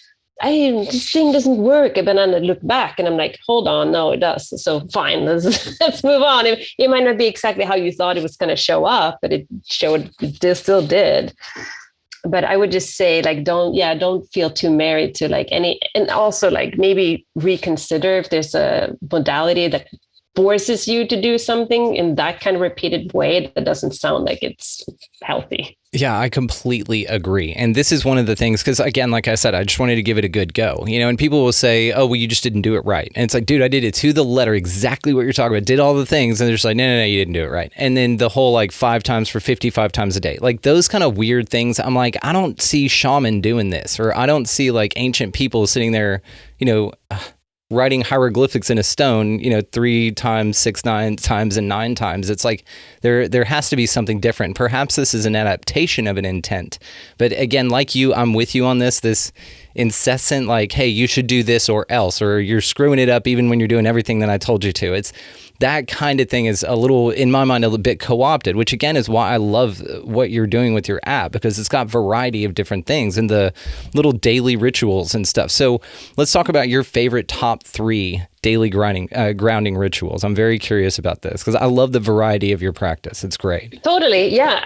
this thing doesn't work. And then I look back and I'm like, hold on, no, it does. So fine, let's move on. It might not be exactly how you thought it was going to show up, but it still did. But I would just say, like, don't feel too married to like any, and also like maybe reconsider if there's a modality that forces you to do something in that kind of repeated way that doesn't sound like it's healthy. Yeah, I completely agree. And this is one of the things, because again, like I said, I just wanted to give it a good go, and people will say, oh, well, you just didn't do it right. And it's like, dude, I did it to the letter, exactly what you're talking about, did all the things. And they're just like, no, you didn't do it right. And then the whole like 5 times for 55 times a day, like those kind of weird things. I'm like, I don't see shaman doing this, or I don't see like ancient people sitting there, writing hieroglyphics in a stone, 3 times, 6, 9 times, and 9 times. It's like there has to be something different. Perhaps this is an adaptation of an intent. But again, like you, I'm with you on this incessant, like, hey, you should do this or else, or you're screwing it up even when you're doing everything that I told you to. It's that kind of thing is a little, in my mind, a little bit co-opted, which again is why I love what you're doing with your app, because it's got variety of different things and the little daily rituals and stuff. So let's talk about your favorite top 3 daily grounding rituals. I'm very curious about this because I love the variety of your practice. It's great. Totally. Yeah.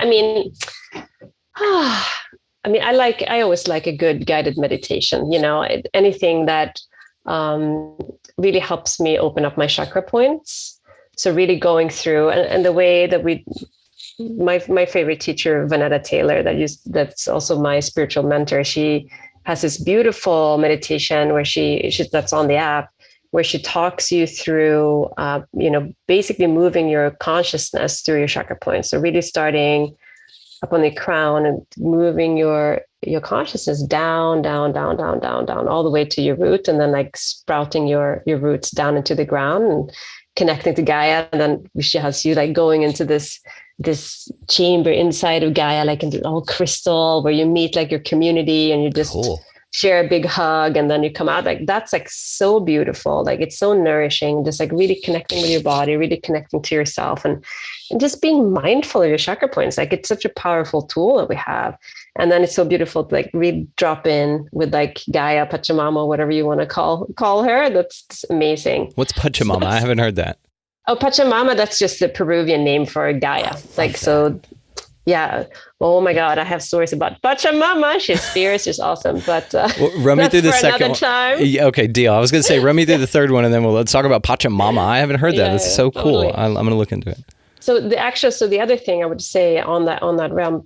I always like a good guided meditation, anything that really helps me open up my chakra points. So really going through, and the way that my favorite teacher, Vanetta Taylor, that's also my spiritual mentor. She has this beautiful meditation where she that's on the app, where she talks you through, basically moving your consciousness through your chakra points. So really starting up on the crown and moving your consciousness down, all the way to your root, and then like sprouting your roots down into the ground and connecting to Gaia. And then she has you like going into this chamber inside of Gaia, like into all crystal, where you meet like your community and you just share a big hug, and then you come out. Like that's like so beautiful. Like it's so nourishing, just like really connecting with your body, really connecting to yourself, and just being mindful of your chakra points. Like it's such a powerful tool that we have. And then it's so beautiful to like really drop in with like Gaia, Pachamama, whatever you want to call her. That's amazing. What's Pachamama? I haven't heard that. Oh, Pachamama, that's just the Peruvian name for Gaia. Yeah. Oh my God, I have stories about Pachamama. She's fierce. She's awesome. But Well, run me through the second one. Time. Yeah, okay, deal. I was going to say, run me through the third one, and then let's talk about Pachamama. I haven't heard that. This is so cool. Totally. I'm going to look into it. So the other thing I would say on that realm,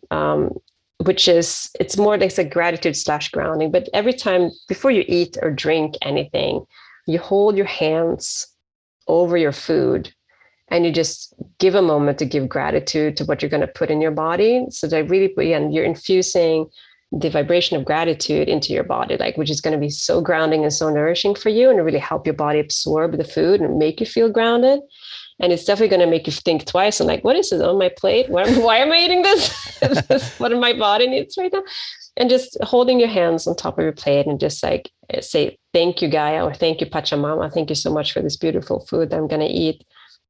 which is, it's more like a gratitude / grounding. But every time before you eat or drink anything, you hold your hands over your food. And you just give a moment to give gratitude to what you're going to put in your body. So that really, again, you're infusing the vibration of gratitude into your body, like, which is going to be so grounding and so nourishing for you, and really help your body absorb the food and make you feel grounded. And it's definitely going to make you think twice and like, what is it on my plate? Why am I eating this? Is this what my body needs right now? And just holding your hands on top of your plate and just like say, thank you, Gaia, or thank you, Pachamama. Thank you so much for this beautiful food that I'm going to eat.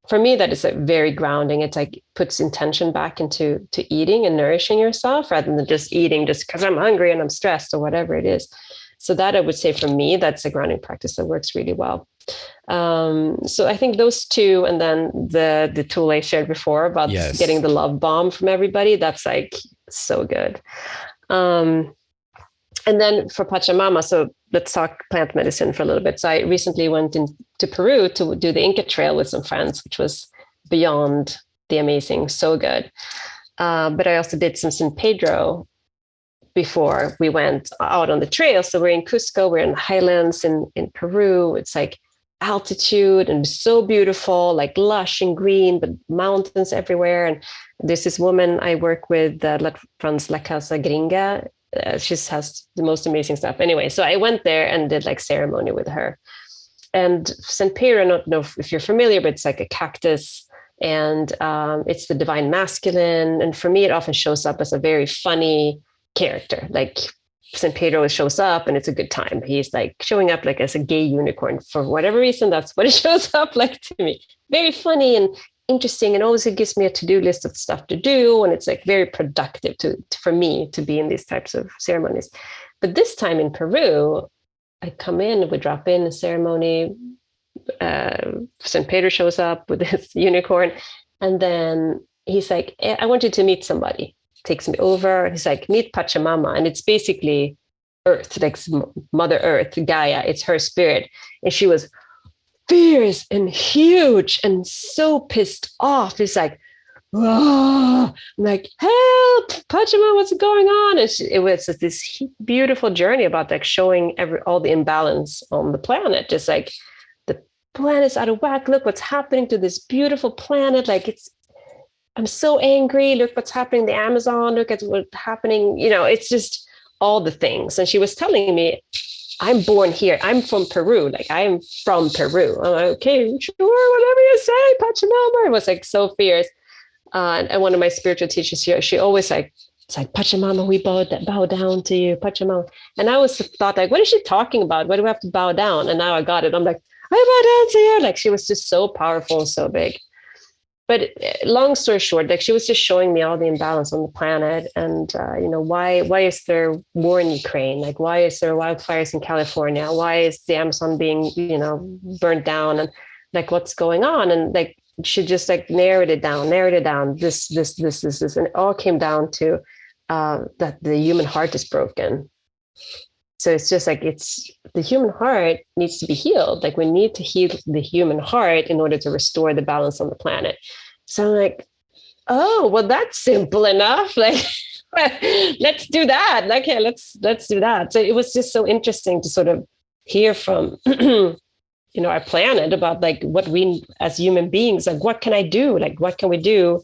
For me, that is a very grounding. It's like puts intention back into eating and nourishing yourself rather than just eating just because I'm hungry and I'm stressed or whatever it is. So that I would say for me, that's a grounding practice that works really well. So I think those two, and then the tool I shared before about getting the love bomb from everybody, that's like so good. And then for Pachamama, so let's talk plant medicine for a little bit. So I recently went into Peru to do the Inca Trail with some friends, which was beyond the amazing, so good. But I also did some San Pedro before we went out on the trail. So we're in Cusco, we're in the highlands in Peru. It's like altitude and so beautiful, like lush and green, but mountains everywhere. And there's this woman I work with that runs La Casa Gringa. She has the most amazing stuff. Anyway, so I went there and did like ceremony with her. And San Pedro, I don't know if you're familiar, but it's like a cactus, and it's the divine masculine. And for me, it often shows up as a very funny character. Like San Pedro shows up and it's a good time. He's like showing up like as a gay unicorn for whatever reason. That's what it shows up like to me. Very funny and interesting, and always it gives me a to-do list of stuff to do, and it's like very productive for me to be in these types of ceremonies. But this time in Peru, I come in, we drop in a ceremony, San Pedro shows up with this unicorn, and then he's like, I want you to meet somebody. Takes me over, he's like, meet Pachamama, and it's basically Earth, like Mother Earth, Gaia, it's her spirit. And she was fierce and huge and so pissed off. It's like, oh, I'm like, help, Pachamama, what's going on? And it was this beautiful journey about like showing all the imbalance on the planet. Just like the planet's out of whack. Look what's happening to this beautiful planet. Like I'm so angry. Look what's happening in the Amazon. Look at what's happening. It's just all the things. And she was telling me, I'm born here. I'm from Peru. Like I'm from Peru. I'm like, okay, sure, whatever you say, Pachamama. It was like so fierce. And one of my spiritual teachers here, she always like, it's like, Pachamama, we bow down to you, Pachamama. And I always thought like, what is she talking about? Why do we have to bow down? And now I got it. I'm like, I bow down to you. Like she was just so powerful and so big. But long story short, like she was just showing me all the imbalance on the planet, and why is there war in Ukraine? Like why is there wildfires in California? Why is the Amazon being burnt down? And like what's going on? And like she just like narrowed it down. This, and it all came down to that the human heart is broken. So it's just like the human heart needs to be healed. Like we need to heal the human heart in order to restore the balance on the planet. So I'm like, oh, well, that's simple enough. Like, let's do that. Like, yeah, let's do that. So it was just so interesting to sort of hear from, our planet about like what we as human beings, like, what can I do? Like, what can we do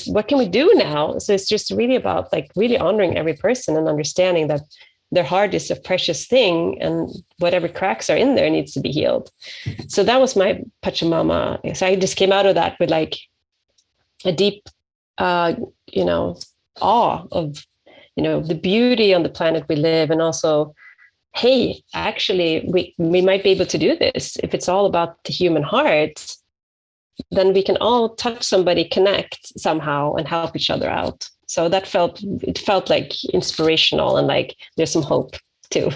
what can we do now? So it's just really about like really honoring every person and understanding that their heart is a precious thing, and whatever cracks are in there needs to be healed. So that was my Pachamama. So I just came out of that with like a deep, awe of, the beauty on the planet we live. And also, hey, actually, we might be able to do this. If it's all about the human heart, then we can all touch somebody, connect somehow, and help each other out. So it felt like inspirational, and like there's some hope too.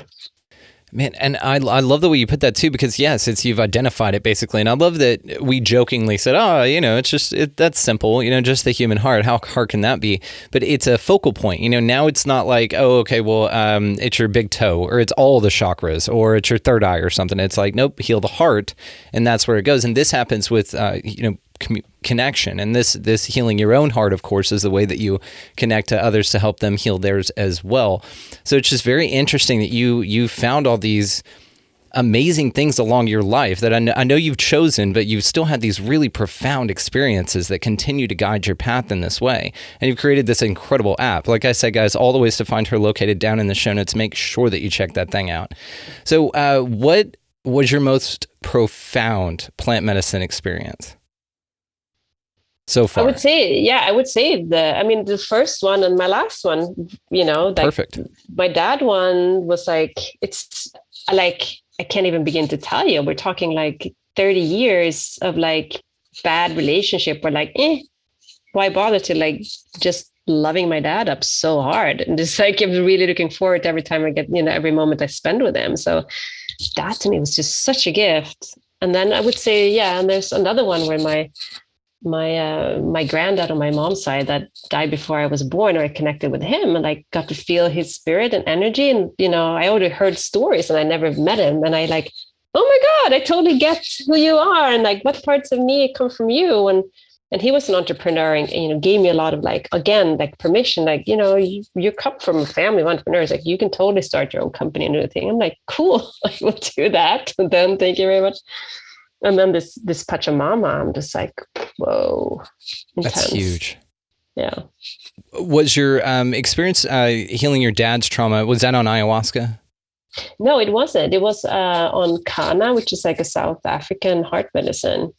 Man, and I love the way you put that too, because yes, you've identified it basically. And I love that we jokingly said, that's simple, just the human heart. How hard can that be? But it's a focal point. Now it's not like, oh, okay, well, it's your big toe, or it's all the chakras, or it's your third eye or something. It's like, nope, heal the heart. And that's where it goes. And this happens with, connection, and this healing your own heart, of course, is the way that you connect to others to help them heal theirs as well. So it's just very interesting that you found all these amazing things along your life that I know you've chosen, but you've still had these really profound experiences that continue to guide your path in this way. And you've created this incredible app. Like I said, guys, all the ways to find her located down in the show notes. Make sure that you check that thing out. So what was your most profound plant medicine experience so far? I would say the first one and my last one, Perfect. My dad one was it's like, I can't even begin to tell you. We're talking like 30 years of like bad relationship where like, why bother to just loving my dad up so hard. And just I'm really looking forward to every time I get, every moment I spend with him. So that to me was just such a gift. And then I would say, and there's another one where my granddad on my mom's side that died before I was born, or I connected with him and I got to feel his spirit and energy. And, I already heard stories and I never met him. And I oh my God, I totally get who you are. And what parts of me come from you. And he was an entrepreneur and, gave me a lot of permission, you come from a family of entrepreneurs, you can totally start your own company and do a thing. I'm like, cool, I will do that. And then thank you very much. And then this Pachamama, I'm just like, whoa, intense. That's huge. Yeah. Was your experience healing your dad's trauma, was that on ayahuasca? No, it wasn't. It was on Kana, which is like a South African heart medicine.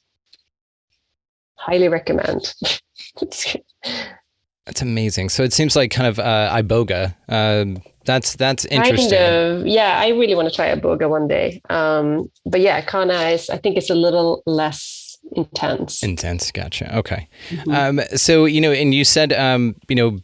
Highly recommend. That's amazing. So it seems like kind of iboga. That's interesting. Kind of, yeah. I really want to try iboga one day. But yeah, Kana I think it's a little less intense. Gotcha. Okay. So, and you said,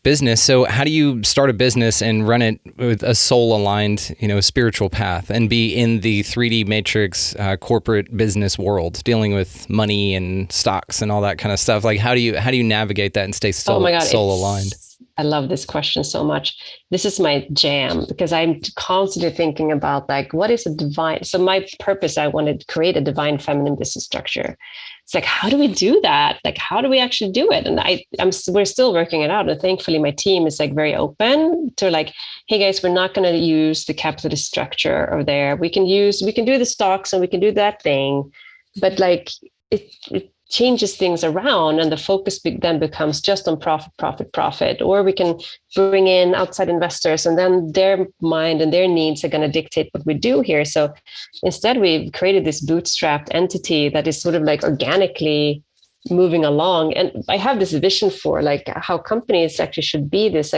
business. So how do you start a business and run it with a soul aligned, spiritual path and be in the 3D matrix corporate business world, dealing with money and stocks and all that kind of stuff? Like, how do you navigate that and stay soul aligned? I love this question so much. This is my jam because I'm constantly thinking about what is a divine. So my purpose, I wanted to create a divine feminine business structure. It's how do we do that? How do we actually do it? And we're still working it out. And thankfully my team is very open to hey guys, we're not going to use the capitalist structure over there. We can do the stocks and we can do that thing, but it changes things around and the focus then becomes just on profit, or we can bring in outside investors and then their mind and their needs are going to dictate what we do here. So instead we've created this bootstrapped entity that is sort of organically moving along. And I have this vision for how companies actually should be this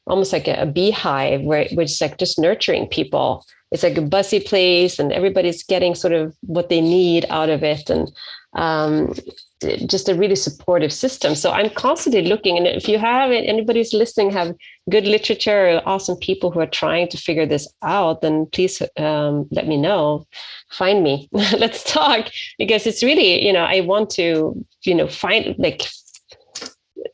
almost like a beehive which is just nurturing people. It's a buzzy place and everybody's getting sort of what they need out of it. And just a really supportive system. So I'm constantly looking, and if you have anybody's listening, have good literature or awesome people who are trying to figure this out, then please let me know. Find me. Let's talk, because it's really, I want to, find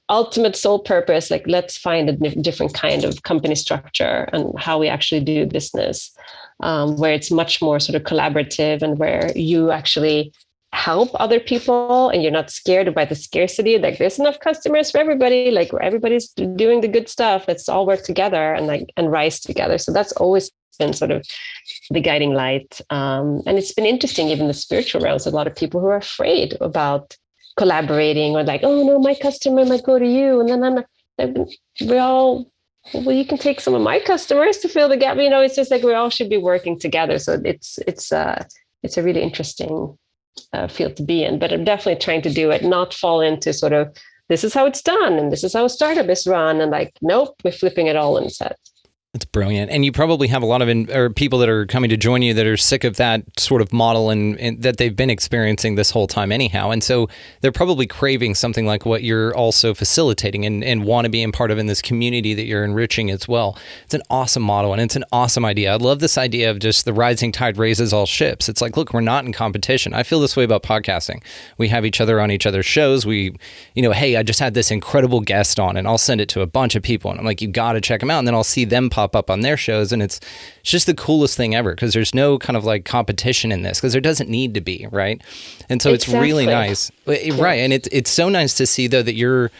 ultimate soul purpose. Let's find a different kind of company structure and how we actually do business, where it's much more sort of collaborative and where you actually help other people and you're not scared by the scarcity. There's enough customers for everybody. Everybody's doing the good stuff. Let's all work together and rise together. So that's always been sort of the guiding light. And it's been interesting, even the spiritual realms, a lot of people who are afraid about collaborating or oh no, my customer might go to you. And then you can take some of my customers to fill the gap. It's just we all should be working together. So it's a really interesting field to be in, but I'm definitely trying to do it, not fall into sort of, this is how it's done and this is how a startup is run. And nope, we're flipping it all on its head. It's brilliant. And you probably have a lot of or people that are coming to join you that are sick of that sort of model and that they've been experiencing this whole time anyhow. And so they're probably craving something like what you're also facilitating and want to be a part of in this community that you're enriching as well. It's an awesome model and it's an awesome idea. I love this idea of just the rising tide raises all ships. It's like, look, we're not in competition. I feel this way about podcasting. We have each other on each other's shows. We, hey, I just had this incredible guest on and I'll send it to a bunch of people. And I'm like, you got to check them out. And then I'll see them pop up on their shows, and it's just the coolest thing ever because there's no kind of like competition in this because there doesn't need to be, right? And so It's really nice, right? And it's so nice to see though that you're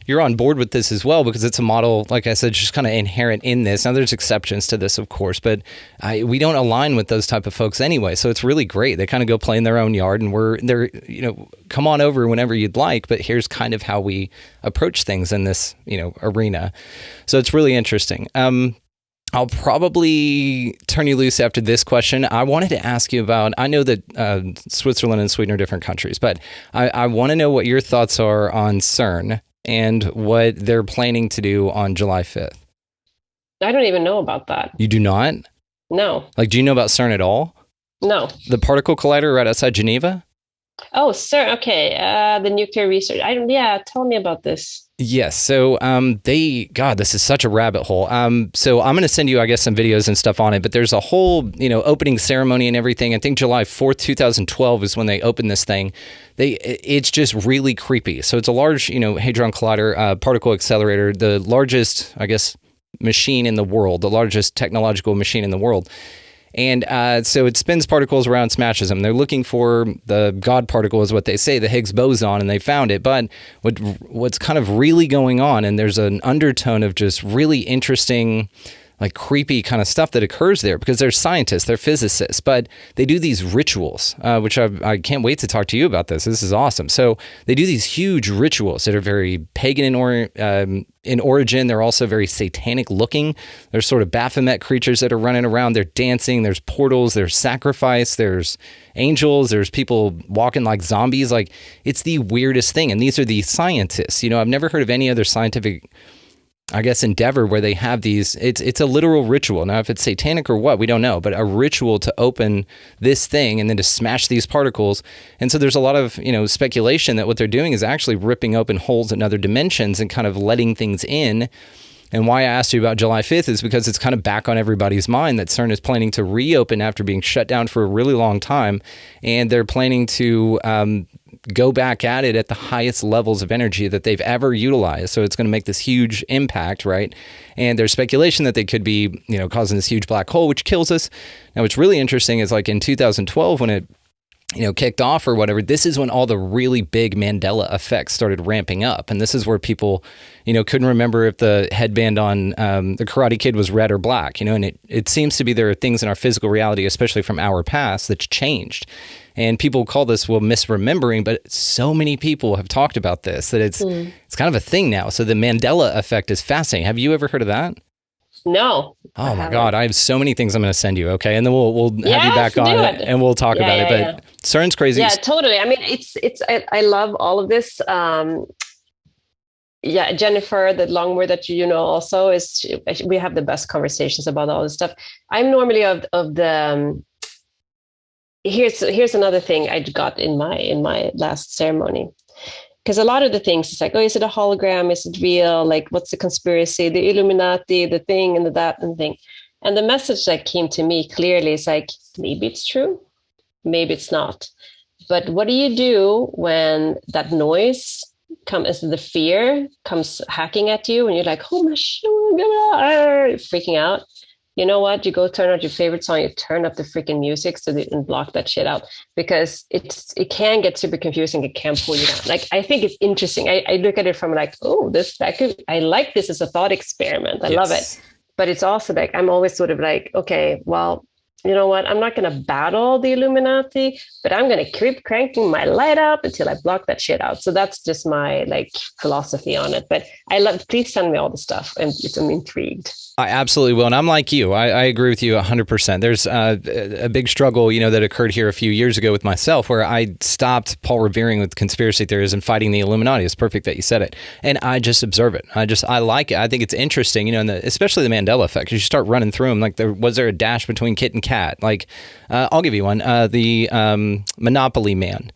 on board with this as well because it's a model, like I said, just kind of inherent in this. Now there's exceptions to this, of course, but we don't align with those type of folks anyway. So it's really great. They kind of go play in their own yard, and they're come on over whenever you'd like. But here's kind of how we approach things in this arena. So it's really interesting. I'll probably turn you loose after this question. I wanted to ask you about, I know that Switzerland and Sweden are different countries, but I want to know what your thoughts are on CERN and what they're planning to do on July 5th. I don't even know about that. You do not? No. Like, do you know about CERN at all? No. The particle collider right outside Geneva? Oh, CERN. Okay. The nuclear research. Tell me about this. Yes. So this is such a rabbit hole. So I'm going to send you, I guess, some videos and stuff on it, but there's a whole, opening ceremony and everything. I think July 4th, 2012 is when they opened this thing. It's just really creepy. So it's a large, hadron collider, particle accelerator, the largest, I guess, machine in the world, the largest technological machine in the world. And so it spins particles around, smashes them. They're looking for the God particle is what they say, the Higgs boson, and they found it. But what's kind of really going on, and there's an undertone of just really interesting, like creepy kind of stuff that occurs there because they're scientists, they're physicists, but they do these rituals, which I can't wait to talk to you about this. This is awesome. So they do these huge rituals that are very pagan in origin. They're also very satanic looking. There's sort of Baphomet creatures that are running around. They're dancing. There's portals. There's sacrifice. There's angels. There's people walking like zombies. Like, it's the weirdest thing. And these are the scientists. I've never heard of any other scientific, I guess, endeavor where they have these. It's a literal ritual. Now, if it's satanic or what, we don't know, but a ritual to open this thing and then to smash these particles. And so there's a lot of, speculation that what they're doing is actually ripping open holes in other dimensions and kind of letting things in. And why I asked you about July 5th is because it's kind of back on everybody's mind that CERN is planning to reopen after being shut down for a really long time. And they're planning to go back at it at the highest levels of energy that they've ever utilized. So it's going to make this huge impact, right? And there's speculation that they could be, causing this huge black hole, which kills us. Now, what's really interesting is like in 2012, when it kicked off or whatever, this is when all the really big Mandela effects started ramping up. And this is where people, couldn't remember if the headband on the Karate Kid was red or black, and it seems to be there are things in our physical reality, especially from our past, that's changed. And people call this, misremembering, but so many people have talked about this that it's kind of a thing now. So the Mandela effect is fascinating. Have you ever heard of that? No. Oh my God, I have so many things I'm going to send you. Okay, and then we'll have you back on it and we'll talk about it. But CERN's crazy. Yeah, totally. I mean, I love all of this. Jennifer, the Longmore that also is. We have the best conversations about all this stuff. I'm normally of the. Here's another thing I got in my last ceremony. Because a lot of the things, it's like, oh, is it a hologram? Is it real? Like, what's the conspiracy? The Illuminati, the thing, and the that and thing. And the message that came to me clearly is like, maybe it's true, maybe it's not. But what do you do when that noise comes, the fear comes hacking at you, and you're like, oh my shit, freaking out? You know what? You go turn on your favorite song, you turn up the freaking music and block that shit out, because it can get super confusing. It can pull you down. Like, I think it's interesting. I look at it from like, oh, I like this as a thought experiment. I love it. But it's also like, I'm always sort of like, okay, well, you know what, I'm not going to battle the Illuminati, but I'm going to keep cranking my light up until I block that shit out. So that's just my like philosophy on it. But please send me all the stuff. I'm intrigued. I absolutely will. And I'm like you. I agree with you 100%. There's a big struggle, that occurred here a few years ago with myself where I stopped Paul revering with conspiracy theories and fighting the Illuminati. It's perfect that you said it. And I just observe it. I like it. I think it's interesting, and especially the Mandela effect. You start running through them. Like, was there a dash between kit and cat? Like, I'll give you one. The Monopoly man.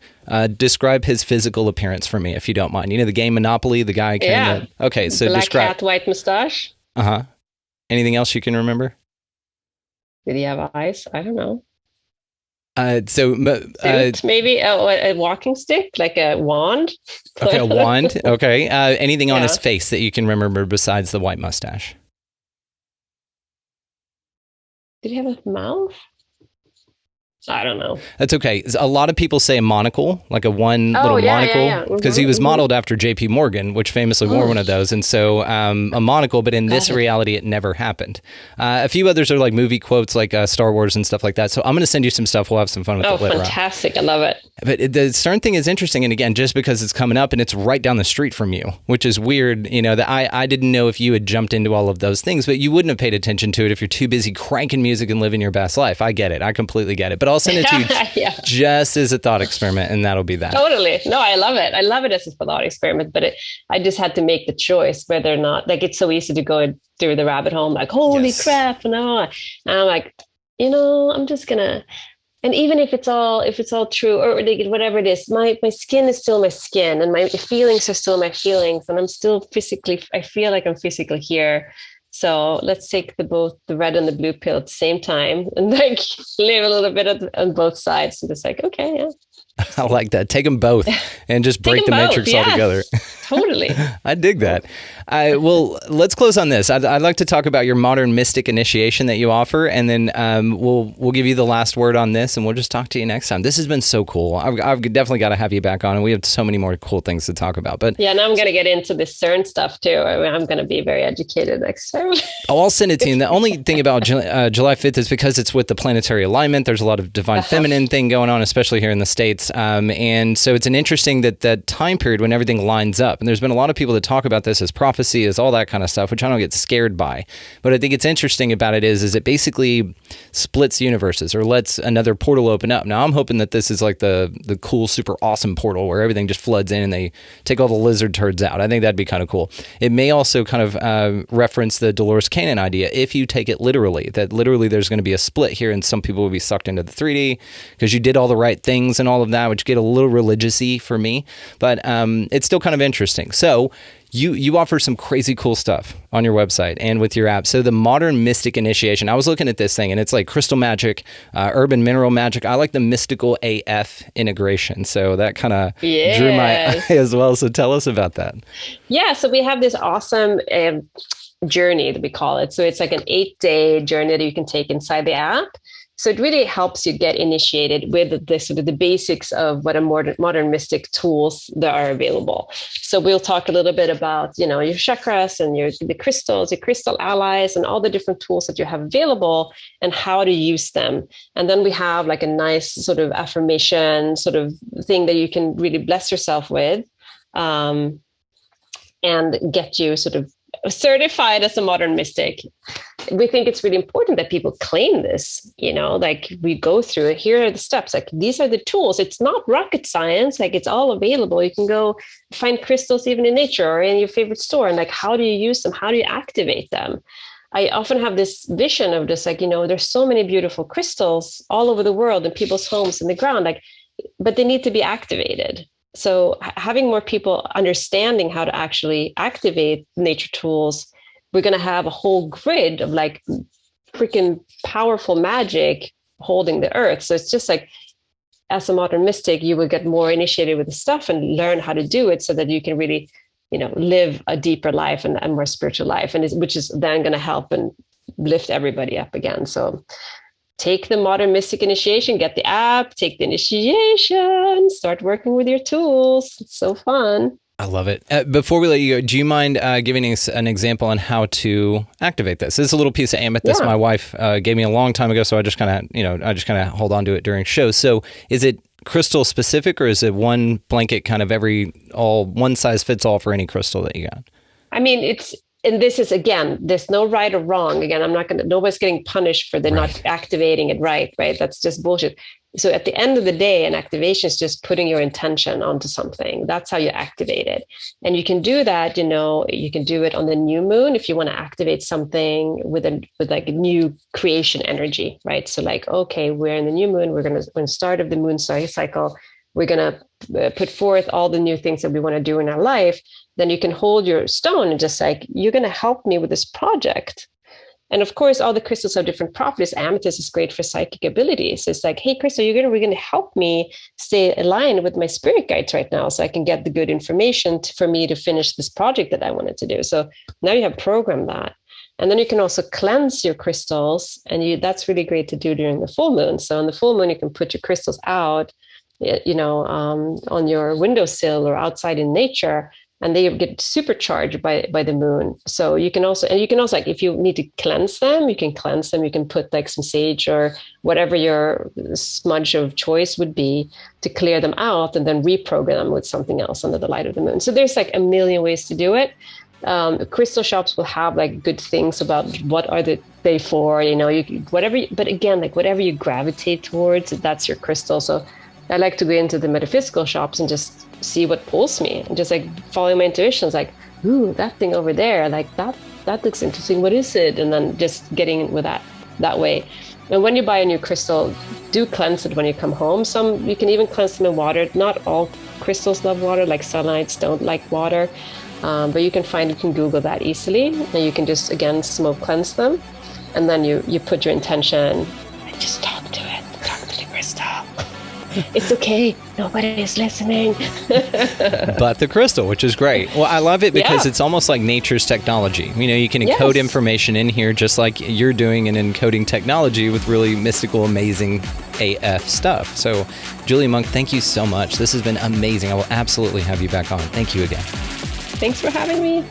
Describe his physical appearance for me, if you don't mind. The game Monopoly, the guy carrying okay, so Black describe. hat, white mustache. Uh-huh. Anything else you can remember? Did he have eyes? I don't know. Suit, maybe a walking stick, like a wand. Okay, a wand. Okay. Anything on his face that you can remember besides the white mustache? Did he have a mouth? I don't know. That's okay. A lot of people say a monocle, like a monocle, because he was modeled after J.P. Morgan, which famously wore one of those. And so a monocle, but in this reality, it never happened. A few others are like movie quotes, like Star Wars and stuff like that. So I'm going to send you some stuff. We'll have some fun with it later on. Oh, fantastic. I love it. But the CERN thing is interesting. And again, just because it's coming up and it's right down the street from you, which is weird, that I didn't know if you had jumped into all of those things, but you wouldn't have paid attention to it if you're too busy cranking music and living your best life. I get it. I completely get it. But I'll send it to you just as a thought experiment, and that'll be that. Totally. No, I love it. I love it as a thought experiment, but I just had to make the choice whether or not, like, it's so easy to go through the rabbit hole, like, holy crap, no. And I'm like, I'm just gonna, and even if it's all true, or like, whatever it is, my skin is still my skin, and my feelings are still my feelings, and I feel like I'm physically here. So let's take both the red and the blue pill at the same time, and like live a little bit on both sides, and just like, okay, yeah. I like that. Take them both and just break the matrix altogether. Totally. I dig that. Well, let's close on this. I'd like to talk about your modern mystic initiation that you offer, and then we'll give you the last word on this, and we'll just talk to you next time. This has been so cool. I've definitely got to have you back on, and we have so many more cool things to talk about. But yeah, now I'm going to get into this CERN stuff too. I'm going to be very educated next time. I'll send it to you. And the only thing about July 5th is because it's with the planetary alignment. There's a lot of divine feminine thing going on, especially here in the States. And so it's an interesting that time period when everything lines up. And there's been a lot of people that talk about this as prophecy, as all that kind of stuff, which I don't get scared by. But I think it's interesting about it is it basically splits universes or lets another portal open up. Now, I'm hoping that this is like the cool, super awesome portal where everything just floods in and they take all the lizard turds out. I think that'd be kind of cool. It may also kind of reference the Dolores Cannon idea if you take it literally, that literally there's going to be a split here and some people will be sucked into the 3D because you did all the right things and all of that, which get a little religious-y for me, but it's still kind of interesting. So you offer some crazy cool stuff on your website and with your app. So the modern mystic initiation, I was looking at this thing and it's like crystal magic, urban mineral magic. I like the mystical AF integration. So that kind of drew my eye as well. So tell us about that. Yeah. So we have this awesome journey that we call it. So it's like an 8-day journey that you can take inside the app. So it really helps you get initiated with the sort of the basics of what a modern mystic tools that are available. So we'll talk a little bit about, your chakras and the crystals, your crystal allies, and all the different tools that you have available and how to use them. And then we have like a nice sort of affirmation sort of thing that you can really bless yourself with, and get you sort of certified as a modern mystic. We think it's really important that people claim this, like we go through it. Here are the steps, like these are the tools. It's not rocket science, like it's all available. You can go find crystals even in nature or in your favorite store. And like, how do you use them? How do you activate them? I often have this vision of just like, there's so many beautiful crystals all over the world in people's homes in the ground, like, but they need to be activated. So having more people understanding how to actually activate nature tools, we're going to have a whole grid of like freaking powerful magic holding the earth. So it's just like, as a modern mystic, you will get more initiated with the stuff and learn how to do it so that you can really, live a deeper life and a more spiritual life, and which is then going to help and lift everybody up again. So take the modern mystic initiation, get the app, take the initiation, start working with your tools. It's so fun. I love it. Before we let you go, do you mind giving us an example on how to activate this? This is a little piece of amethyst my wife gave me a long time ago, so I just kind of hold on to it during shows. So is it crystal specific, or is it one blanket kind of one size fits all for any crystal that you got? I mean, and this is, again, there's no right or wrong. Again, nobody's getting punished for not activating it right? That's just bullshit. So at the end of the day, an activation is just putting your intention onto something. That's how you activate it. And you can do that, you can do it on the new moon if you want to activate something with like a new creation energy, right? So like, okay, we're in the new moon, when the start of the moon cycle, we're going to put forth all the new things that we want to do in our life. Then you can hold your stone and just like, you're going to help me with this project. And of course, all the crystals have different properties. Amethyst is great for psychic abilities. It's like, hey, crystal, we're going to help me stay aligned with my spirit guides right now, so I can get the good information for me to finish this project that I wanted to do. So now you have programmed that. And then you can also cleanse your crystals. And that's really great to do during the full moon. So on the full moon, you can put your crystals out, on your windowsill or outside in nature, and they get supercharged by the moon. So you can also like, if you need to cleanse them, you can cleanse them. You can put like some sage or whatever your smudge of choice would be to clear them out, and then reprogram them with something else under the light of the moon. So there's like a million ways to do it. Crystal shops will have like good things about what are they for, but again, like whatever you gravitate towards, that's your crystal. So I like to go into the metaphysical shops and just see what pulls me, and just like follow my intuition. It's like, ooh, that thing over there, like that looks interesting. What is it? And then just getting with that way. And when you buy a new crystal, do cleanse it when you come home. Some you can even cleanse them in water. Not all crystals love water, like selenites don't like water, but you can Google that easily, and you can just again smoke cleanse them, and then you put your intention and just talk to the crystal. It's okay. Nobody is listening. But the crystal, which is great. Well, I love it because it's almost like nature's technology. You can encode information in here just like you're doing an encoding technology with really mystical, amazing AF stuff. So, Julia Munck, thank you so much. This has been amazing. I will absolutely have you back on. Thank you again. Thanks for having me.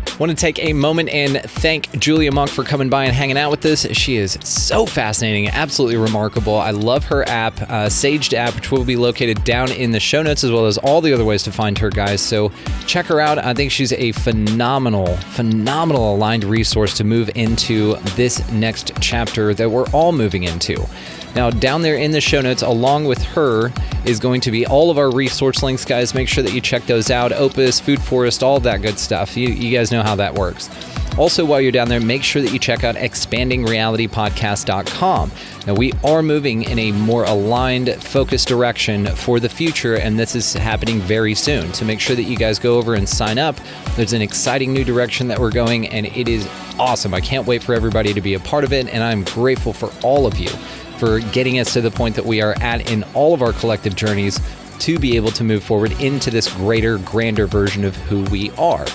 I want to take a moment and thank Julia Munck for coming by and hanging out with us. She is so fascinating, absolutely remarkable. I love her app, Saged app, which will be located down in the show notes, as well as all the other ways to find her, guys. So check her out. I think she's a phenomenal aligned resource to move into this next chapter that we're all moving into. Now, down there in the show notes, along with her, is going to be all of our resource links, guys. Make sure that you check those out. Opus, Food Forest, all of that good stuff. You guys know how that works. Also, while you're down there, make sure that you check out expandingrealitypodcast.com. Now, we are moving in a more aligned, focused direction for the future, and this is happening very soon. So make sure that you guys go over and sign up. There's an exciting new direction that we're going, and it is awesome. I can't wait for everybody to be a part of it, and I'm grateful for all of you for getting us to the point that we are at in all of our collective journeys to be able to move forward into this greater, grander version of who we are.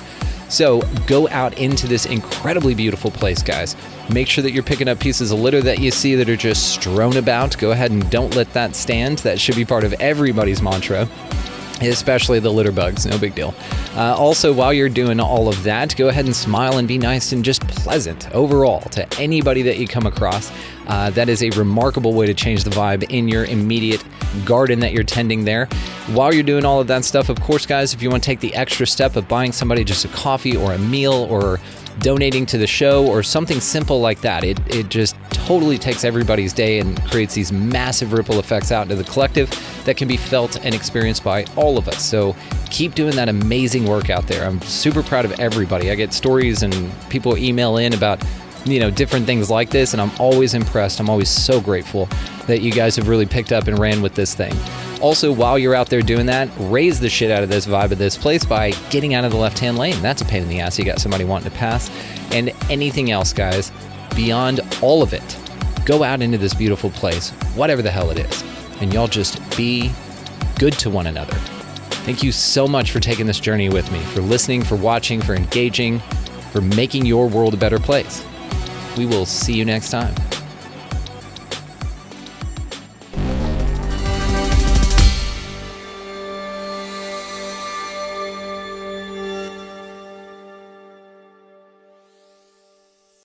So go out into this incredibly beautiful place, guys. Make sure that you're picking up pieces of litter that you see that are just strewn about. Go ahead and don't let that stand. That should be part of everybody's mantra, especially the litter bugs. No big deal. Also, while you're doing all of that, go ahead and smile and be nice and just pleasant overall to anybody that you come across. That is a remarkable way to change the vibe in your immediate garden that you're tending there. While you're doing all of that stuff, of course, guys, if you want to take the extra step of buying somebody just a coffee or a meal or donating to the show or something simple like that, it just totally takes everybody's day and creates these massive ripple effects out into the collective that can be felt and experienced by all of us. So keep doing that amazing work out there. I'm super proud of everybody. I get stories and people email in about different things like this, and I'm always impressed. I'm always so grateful that you guys have really picked up and ran with this thing. Also, while you're out there doing that, raise the shit out of this vibe of this place by getting out of the left-hand lane. That's a pain in the ass. You got somebody wanting to pass. And anything else, guys, beyond all of it, go out into this beautiful place, whatever the hell it is, and y'all just be good to one another. Thank you so much for taking this journey with me, for listening, for watching, for engaging, for making your world a better place. We will see you next time.